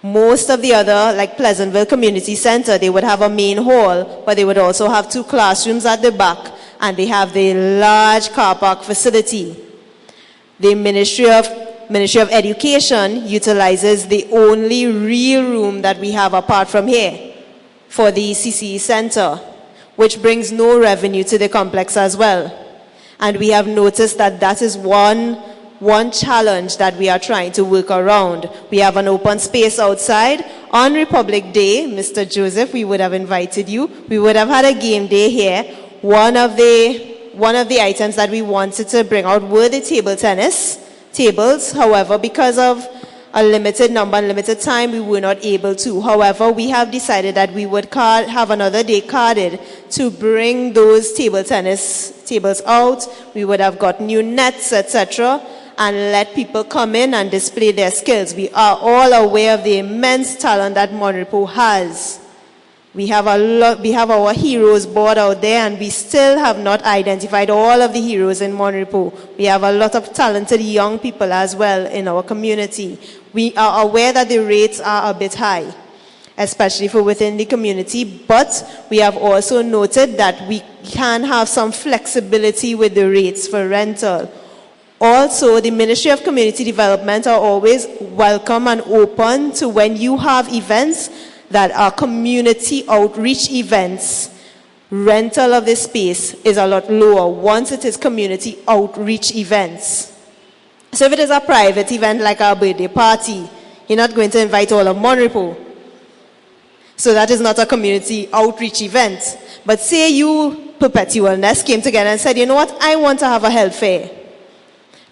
Most of the other, like Pleasantville Community Center, they would have a main hall, but they would also have 2 classrooms at the back, and they have the large car park facility. The Ministry of Education utilizes the only real room that we have apart from here for the CCE Center, which brings no revenue to the complex as well. And we have noticed that that is one challenge that we are trying to work around. We have an open space outside. On Republic Day, Mr. Joseph, we would have invited you. We would have had a game day here. One of the items that we wanted to bring out were the table tennis tables. However, because of a limited number and limited time, we were not able to. However, we have decided that we would have another day carded to bring those table tennis tables out. We would have got new nets, etc., and let people come in and display their skills. We are all aware of the immense talent that Mon Repos has. We have our heroes board out there, and we still have not identified all of the heroes in Mon Repos. We have a lot of talented young people as well in our community. We are aware that the rates are a bit high, especially for within the community, but we have also noted that we can have some flexibility with the rates for rental. Also, the Ministry of Community Development are always welcome and open to when you have events that are community outreach events. Rental of this space is a lot lower once it is community outreach events. So if it is a private event like our birthday party, you're not going to invite all of Mon Repos. So that is not a community outreach event. But say you, Perpetualness, came together and said, you know what, I want to have a health fair.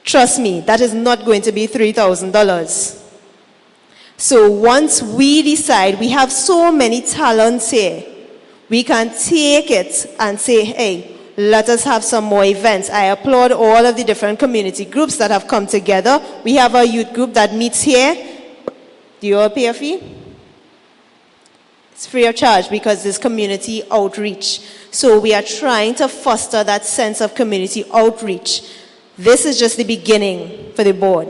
Trust me, that is not going to be $3,000. So once we decide, we have so many talents here, we can take it and say, hey, let us have some more events. I applaud all of the different community groups that have come together. We have a youth group that meets here. Do you all pay a fee? It's free of charge because it's community outreach. So we are trying to foster that sense of community outreach. This is just the beginning for the board.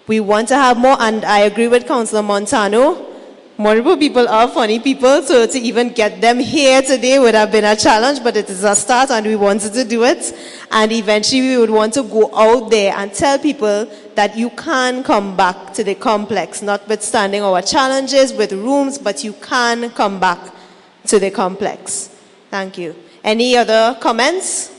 We want to have more, and I agree with Councillor Montano. Mon Repos people are funny people, so to even get them here today would have been a challenge, but it is a start and we wanted to do it. And eventually we would want to go out there and tell people that you can come back to the complex, notwithstanding our challenges with rooms, but you can come back to the complex. Thank you. Any other comments?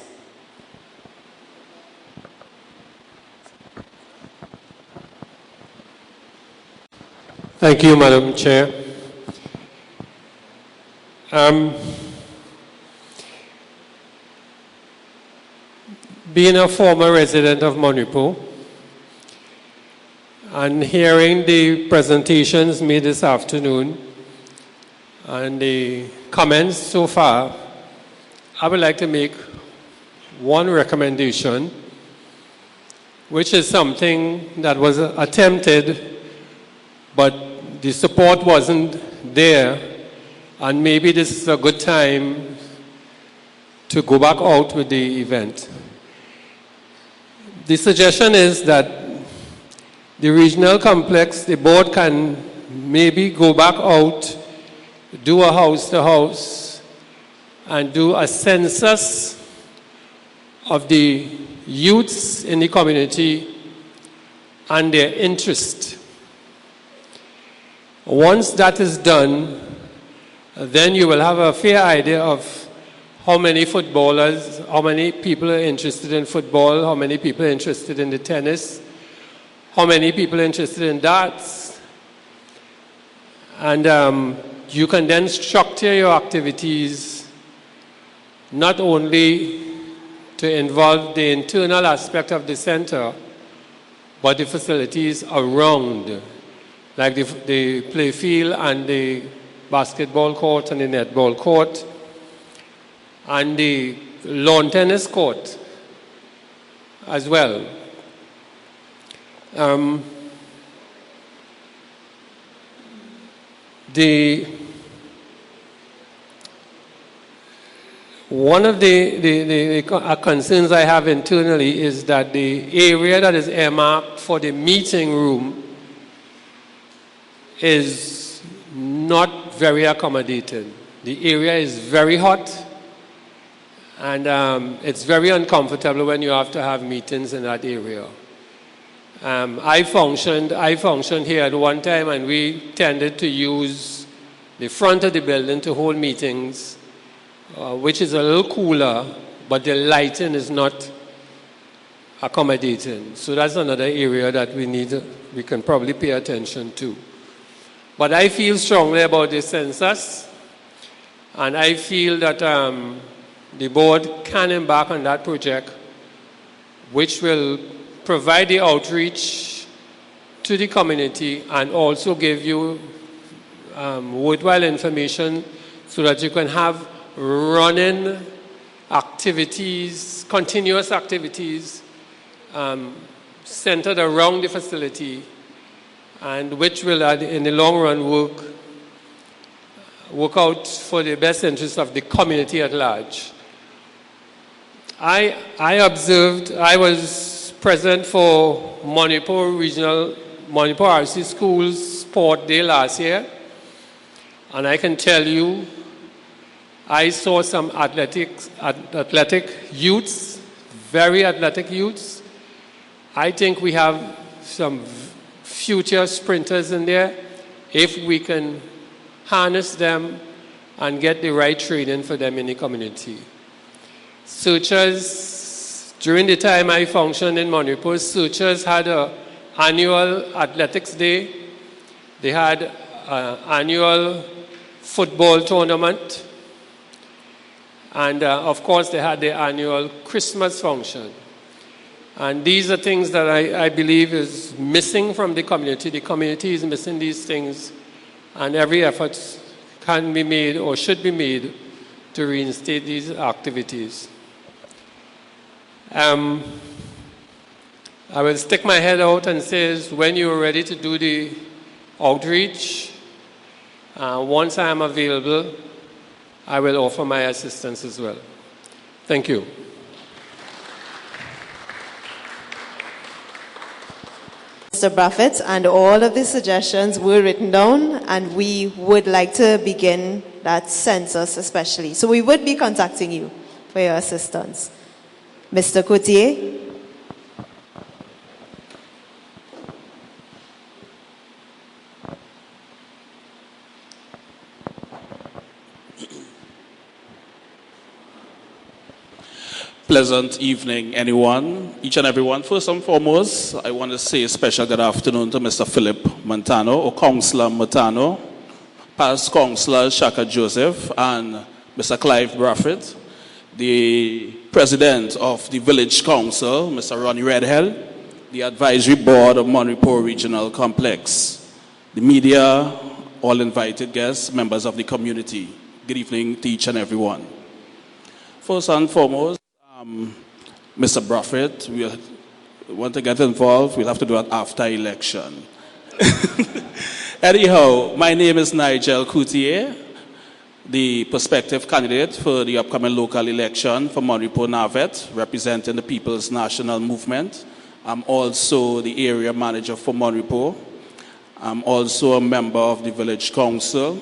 Thank you, Madam Chair. Being a former resident of Mon Repos and hearing the presentations made this afternoon and the comments so far, I would like to make one recommendation, which is something that was attempted but the support wasn't there, and maybe this is a good time to go back out with the event. The suggestion is that the regional complex, the board can maybe go back out, do a house-to-house, and do a census of the youths in the community and their interest. Once that is done, then you will have a fair idea of how many footballers, how many people are interested in football, how many people are interested in the tennis, how many people are interested in darts. And you can then structure your activities not only to involve the internal aspect of the center, but the facilities around, like the play field and the basketball court and the netball court, and the lawn tennis court as well. One of the concerns I have internally is that the area that is earmarked for the meeting room is not very accommodating. The area is very hot, and it's very uncomfortable when you have to have meetings in that area. I functioned here at one time, and we tended to use the front of the building to hold meetings, which is a little cooler, but the lighting is not accommodating. So that's another area that we can probably pay attention to. But I feel strongly about the census, and I feel that the board can embark on that project, which will provide the outreach to the community and also give you worthwhile information so that you can have running activities, continuous activities centered around the facility, and which will, in the long run, work out for the best interest of the community at large. I observed, I was present for Mon Repos RC School's Sport Day last year, and I can tell you, I saw some athletic youths, very athletic youths. I think we have some future sprinters in there if we can harness them and get the right training for them in the community. Searchers, during the time I functioned in Mon Repos, Searchers had an annual athletics day. They had an annual football tournament. And of course, they had their annual Christmas function. And these are things that I believe is missing from the community. The community is missing these things, and every effort can be made or should be made to reinstate these activities. I will stick my head out and say when you're ready to do the outreach, once I am available, I will offer my assistance as well. Thank you. Mr. Buffett, and all of the suggestions were written down, and we would like to begin that census especially. So we would be contacting you for your assistance. Mr. Coutier. Pleasant evening, anyone, each and everyone. First and foremost, I want to say a special good afternoon to Mr. Philip Montano, or Councillor Montano, past Councillor Shaka Joseph, and Mr. Clive Braffett, the President of the Village Council, Mr. Ronnie Redhill, the Advisory Board of Mon Repos Regional Complex, the media, all invited guests, members of the community. Good evening to each and everyone. First and foremost, Mr. Braffett, we want to get involved, we'll have to do it after election. Anyhow, my name is Nigel Coutier, the prospective candidate for the upcoming local election for Mon Repos Navet, representing the People's National Movement. I'm also the area manager for Mon Repos. I'm also a member of the village council.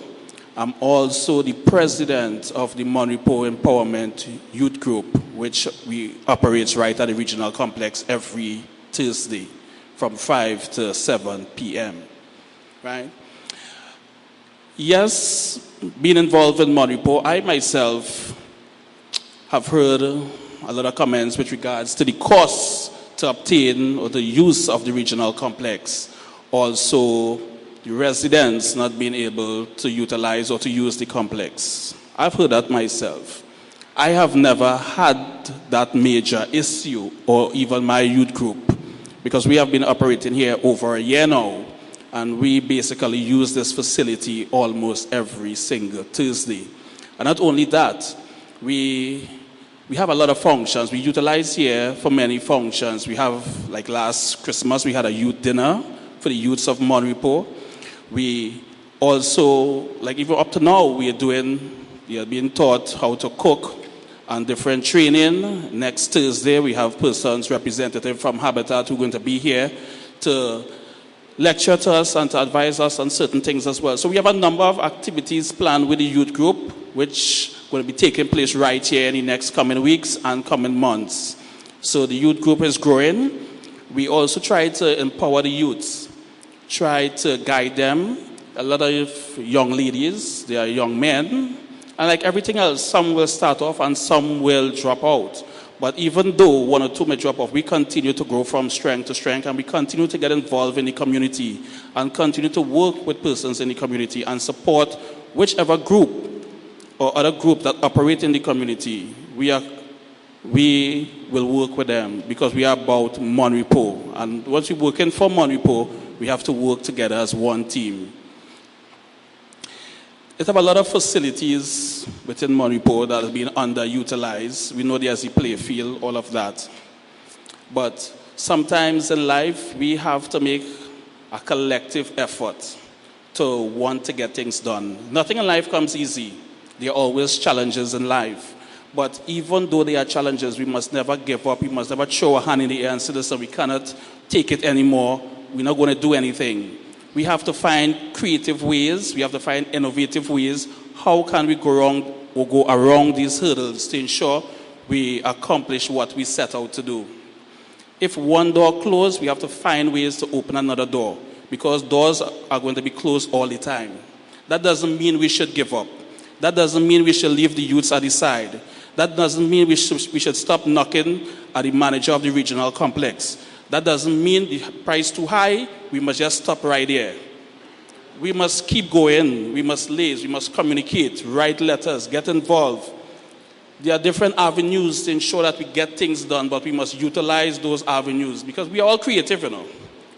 I'm also the president of the Mon Repos Empowerment Youth Group, which we operates right at the regional complex every Thursday from 5 to 7 p.m. Right? Yes, being involved in Mon Repos, I myself have heard a lot of comments with regards to the costs to obtain or the use of the regional complex. Also, the residents not being able to utilize or to use the complex. I've heard that myself. I have never had that major issue, or even my youth group, because we have been operating here over a year now, and we basically use this facility almost every single Thursday. And not only that, we have a lot of functions. We utilize here for many functions. We have, like last Christmas, we had a youth dinner for the youths of Mon Repos. We also, like even up to now, we are being taught how to cook and different training. Next Thursday, we have persons representative from Habitat who are going to be here to lecture to us and to advise us on certain things as well. So we have a number of activities planned with the youth group, which will be taking place right here in the next coming weeks and coming months. So the youth group is growing. We also try to empower the youths, try to guide them. A lot of young ladies, they are young men, and like everything else, some will start off and some will drop out. But even though one or two may drop off, we continue to grow from strength to strength, and we continue to get involved in the community and continue to work with persons in the community and support whichever group or other group that operate in the community. We will work with them because we are about Mon Repos. And once we're working for Mon Repos, we have to work together as one team. There's a lot of facilities within Mon Repos that have been underutilized. We know there's a play field, all of that. But sometimes in life, we have to make a collective effort to want to get things done. Nothing in life comes easy. There are always challenges in life. But even though there are challenges, we must never give up. We must never throw a hand in the air and say, listen, we cannot take it anymore. We're not going to do anything. We have to find creative ways. We have to find innovative ways. How can we go around these hurdles to ensure we accomplish what we set out to do? If one door closed, we have to find ways to open another door, because doors are going to be closed all the time. That doesn't mean we should give up. That doesn't mean we should leave the youths at the side. That doesn't mean we should stop knocking at the manager of the regional complex. That doesn't mean the price too high, we must just stop right there. We must keep going. We must liaise. We must communicate, write letters, get involved. There are different avenues to ensure that we get things done, but we must utilize those avenues because we are all creative, you know.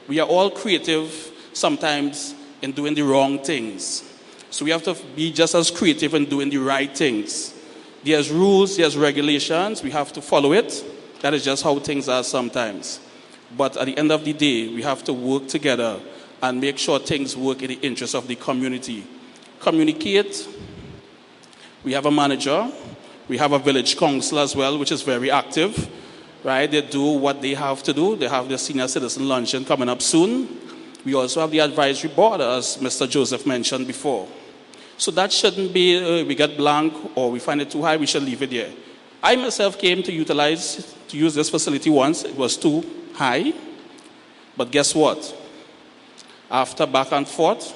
We are all creative sometimes in doing the wrong things. So we have to be just as creative in doing the right things. There's rules, there's regulations. We have to follow it. That is just how things are sometimes. But at the end of the day, we have to work together and make sure things work in the interest of the community. Communicate. We have a manager. We have a village council as well, which is very active. Right? They do what they have to do. They have their senior citizen luncheon coming up soon. We also have the advisory board, as Mr. Joseph mentioned before. So that shouldn't be, we get blank or we find it too high, we should leave it there. I myself came to use this facility once. It was too high. But guess what? After back and forth,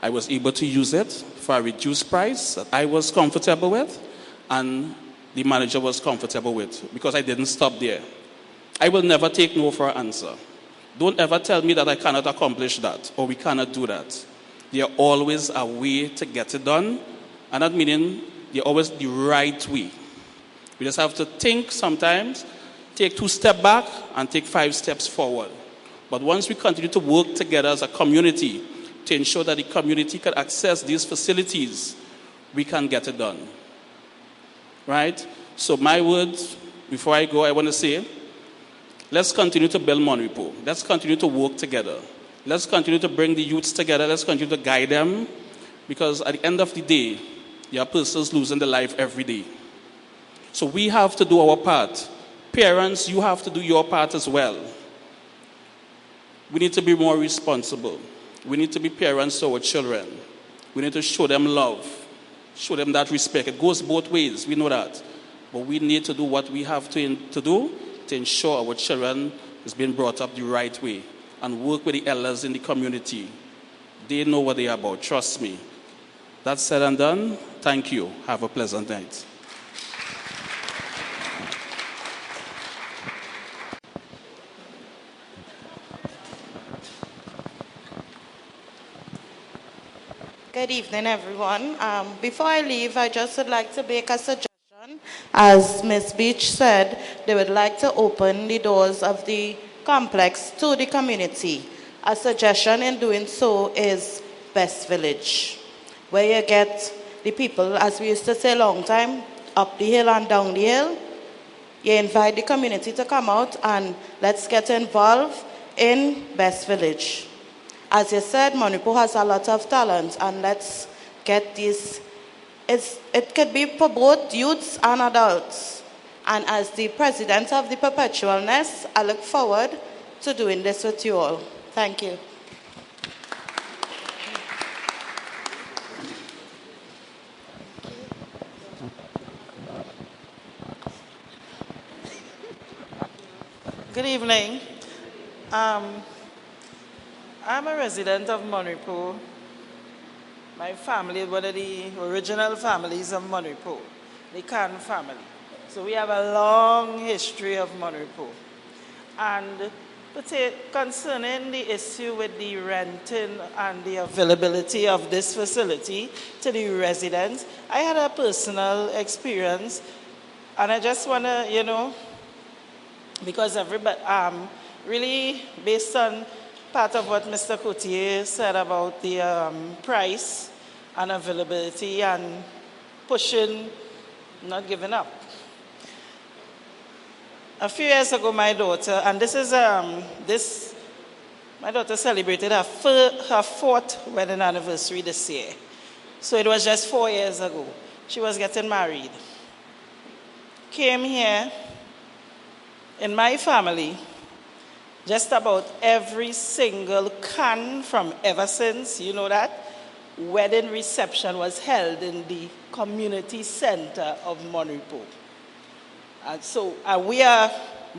I was able to use it for a reduced price that I was comfortable with and the manager was comfortable with, because I didn't stop there. I will never take no for an answer. Don't ever tell me that I cannot accomplish that or we cannot do that. There's always a way to get it done, and that meaning there's always the right way. We just have to think sometimes, take 2 steps back and take 5 steps forward. But once we continue to work together as a community to ensure that the community can access these facilities, we can get it done. Right? So my words, before I go, I want to say, let's continue to build Mon Repos. Let's continue to work together. Let's continue to bring the youths together. Let's continue to guide them, because at the end of the day, there are persons losing their life every day. So we have to do our part. Parents, you have to do your part as well. We need to be more responsible. We need to be parents to our children. We need to show them love, show them that respect. It goes both ways, we know that. But we need to do what we have to do to ensure our children is being brought up the right way, and work with the elders in the community. They know what they are about, trust me. That said and done, thank you. Have a pleasant night. Good evening, everyone. Before I leave, I just would like to make a suggestion. As Ms. Beach said, they would like to open the doors of the complex to the community. A suggestion in doing so is Best Village, where you get the people, as we used to say a long time, up the hill and down the hill. You invite the community to come out and let's get involved in Best Village. As you said, Mon Repos has a lot of talent, and let's get this. It could be for both youths and adults. And as the president of the Perpetualness, I look forward to doing this with you all. Thank you. Good evening. I'm a resident of Mon Repos. My family is one of the original families of Mon Repos, the Khan family. So we have a long history of Mon Repos. And concerning the issue with the renting and the availability of this facility to the residents, I had a personal experience, and I just want to, because everybody, really based on part of what Mr. Coutier said about the price and availability and pushing, not giving up. A few years ago, my daughter, and my daughter celebrated her fourth wedding anniversary this year. So it was just 4 years ago. She was getting married. Came here, in my family, just about every single can from ever since, you know that, wedding reception was held in the community center of Mon Repos. And so we are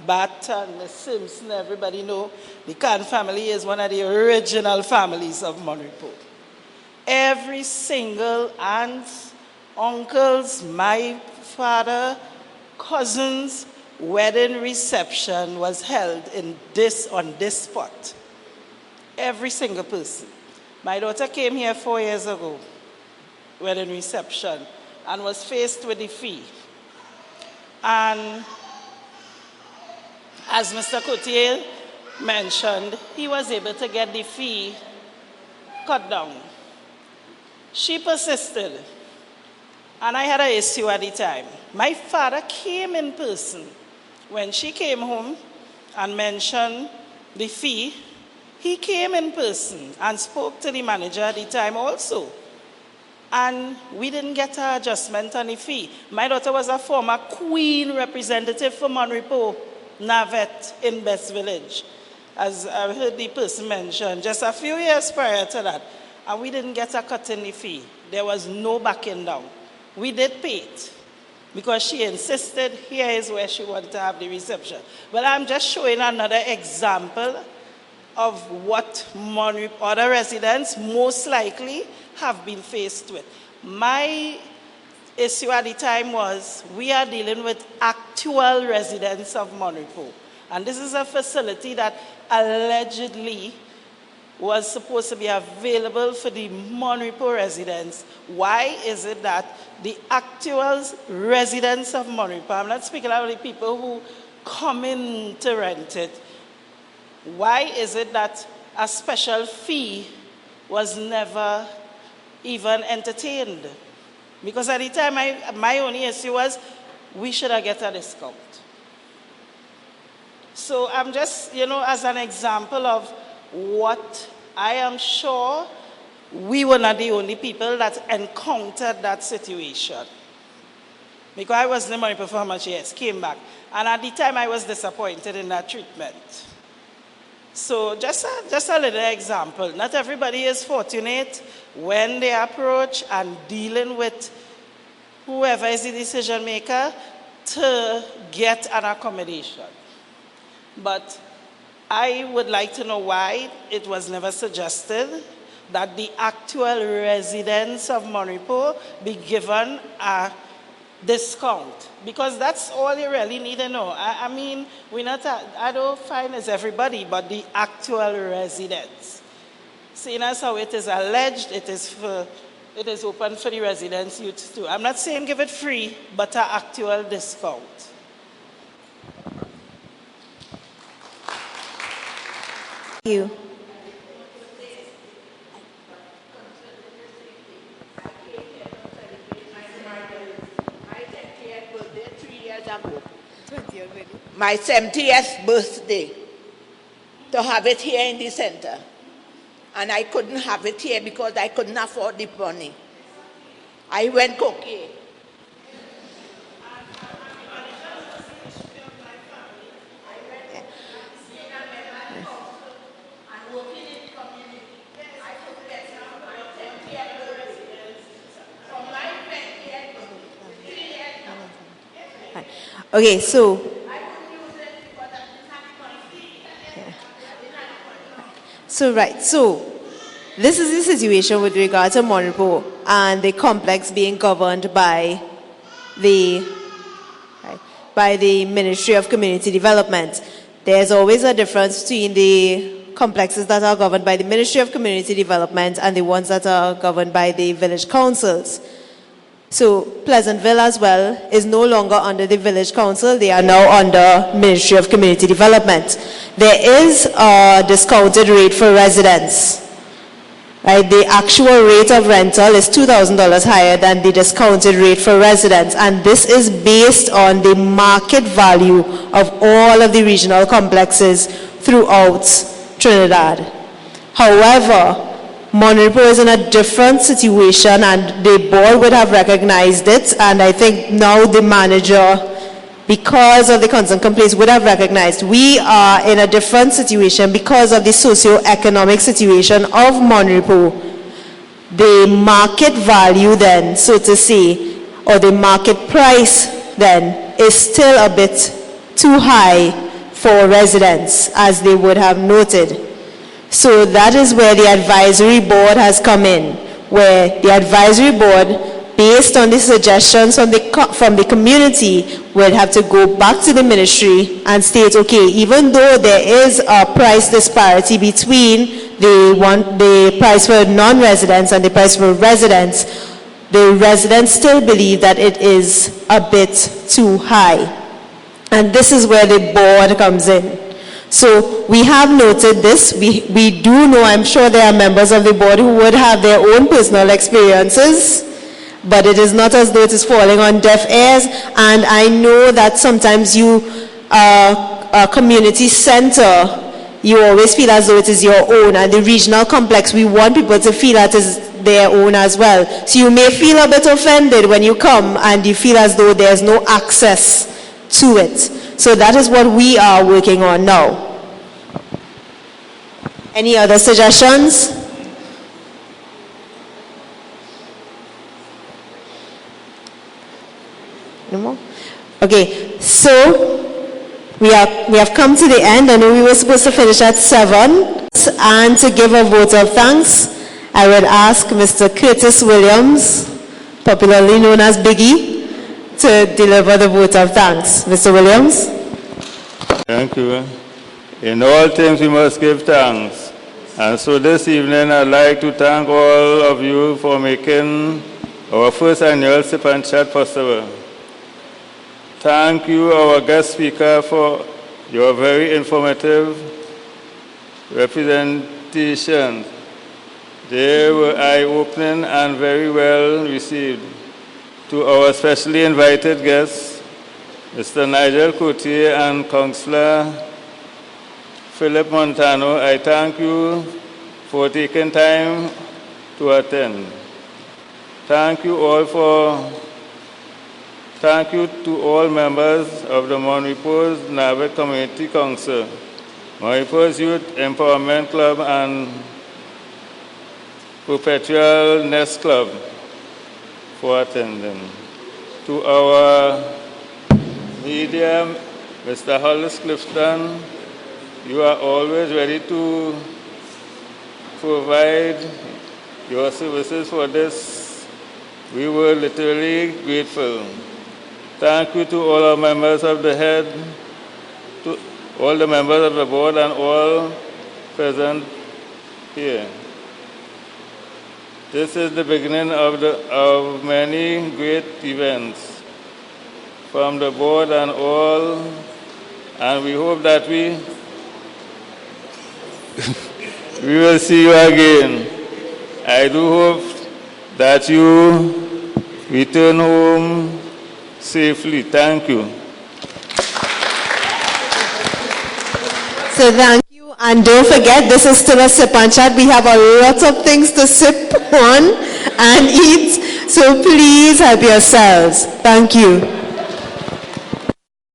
Bat and the Simpson, everybody know, the Khan family is one of the original families of Mon Repos. Every single aunts, uncles, my father, cousins, wedding reception was held on this spot. Every single person. My daughter came here 4 years ago, wedding reception, and was faced with the fee. And as Mr. Coutier mentioned, he was able to get the fee cut down. She persisted, and I had an issue at the time. My father came in person. When she came home and mentioned the fee, he came in person and spoke to the manager at the time also. And we didn't get an adjustment on the fee. My daughter was a former Queen representative for Mon Repos, Navet in Best Village, as I heard the person mention, just a few years prior to that. And we didn't get a cut in the fee. There was no backing down. We did pay it, because she insisted here is where she wanted to have the reception. But I'm just showing another example of what other residents most likely have been faced with. My issue at the time was we are dealing with actual residents of Mon Repos. And this is a facility that allegedly was supposed to be available for the Mon Repos residents. Why is it that the actual residents of Mon Repos, I'm not speaking about the people who come in to rent it, why is it that a special fee was never even entertained? Because at the time, my only issue was we should have get a discount. So I'm just, as an example of what I am sure we were not the only people that encountered that situation. Because I was in the Mon Repos for how much years, came back. And at the time, I was disappointed in that treatment. So just a little example. Not everybody is fortunate when they approach and dealing with whoever is the decision maker to get an accommodation. But I would like to know why it was never suggested that the actual residents of Mon Repos be given a discount, because that's all you really need to know. I mean, I don't find it's everybody, but the actual residents. Seeing as how it is alleged, it is open for the residents youth too. I'm not saying give it free, but an actual discount. Thank you. My 70th birthday, to have it here in the center. And I couldn't have it here because I couldn't afford the money. I went cocaine. Okay, so this is the situation with regard to Mon Repos and the complex being governed by the Ministry of Community Development. There's always a difference between the complexes that are governed by the Ministry of Community Development and the ones that are governed by the village councils. So Pleasantville as well is no longer under the village council. They are now under Ministry of Community Development. There is a discounted rate for residents. Right? The actual rate of rental is $2,000 higher than the discounted rate for residents. And this is based on the market value of all of the regional complexes throughout Trinidad. However, Mon Repos is in a different situation, and the board would have recognized it, and I think now the manager, because of the constant complaints, would have recognized we are in a different situation because of the socio-economic situation of Mon Repos. The market value then, so to say, or the market price then, is still a bit too high for residents, as they would have noted. So that is where the advisory board has come in, where the advisory board, based on the suggestions from the community, would have to go back to the ministry and state, okay, even though there is a price disparity between the price for non-residents and the price for residents, the residents still believe that it is a bit too high. And this is where the board comes in. So we have noted this. We do know, I'm sure there are members of the board who would have their own personal experiences, but it is not as though it is falling on deaf ears. And I know that sometimes you, a community center, you always feel as though it is your own, and the regional complex, we want people to feel that it is their own as well. So you may feel a bit offended when you come and you feel as though there's no access to it. So that is what we are working on now. Any other suggestions? No more? Okay, so we have come to the end. I know we were supposed to finish at 7. And to give a vote of thanks, I would ask Mr. Curtis Williams, popularly known as Biggie, to deliver the vote of thanks. Mr. Williams. Thank you. In all things we must give thanks. And so this evening I'd like to thank all of you for making our first annual Sip and Chat possible. Thank you, our guest speaker, for your very informative representation. They were eye-opening and very well received. To our specially invited guests, Mr. Nigel Coutier and Councillor Philip Montano, I thank you for taking time to attend. Thank you to all members of the Mon Repos Navet Community Council, Mon Repos Youth Empowerment Club, and Perpetual Nest Club for attending. To our media, Mr. Hollis, Clifton, you are always ready to provide your services for this. We were literally grateful. Thank you to all our members of the head, to all the members of the board and all present here. This is the beginning of many great events from the board and all, and we hope that we will see you again. I do hope that you return home safely. Thank you. So thank you, and don't forget, this is still a sip and chat. We have a lot of things to sip on and eat, so please help yourselves. Thank you.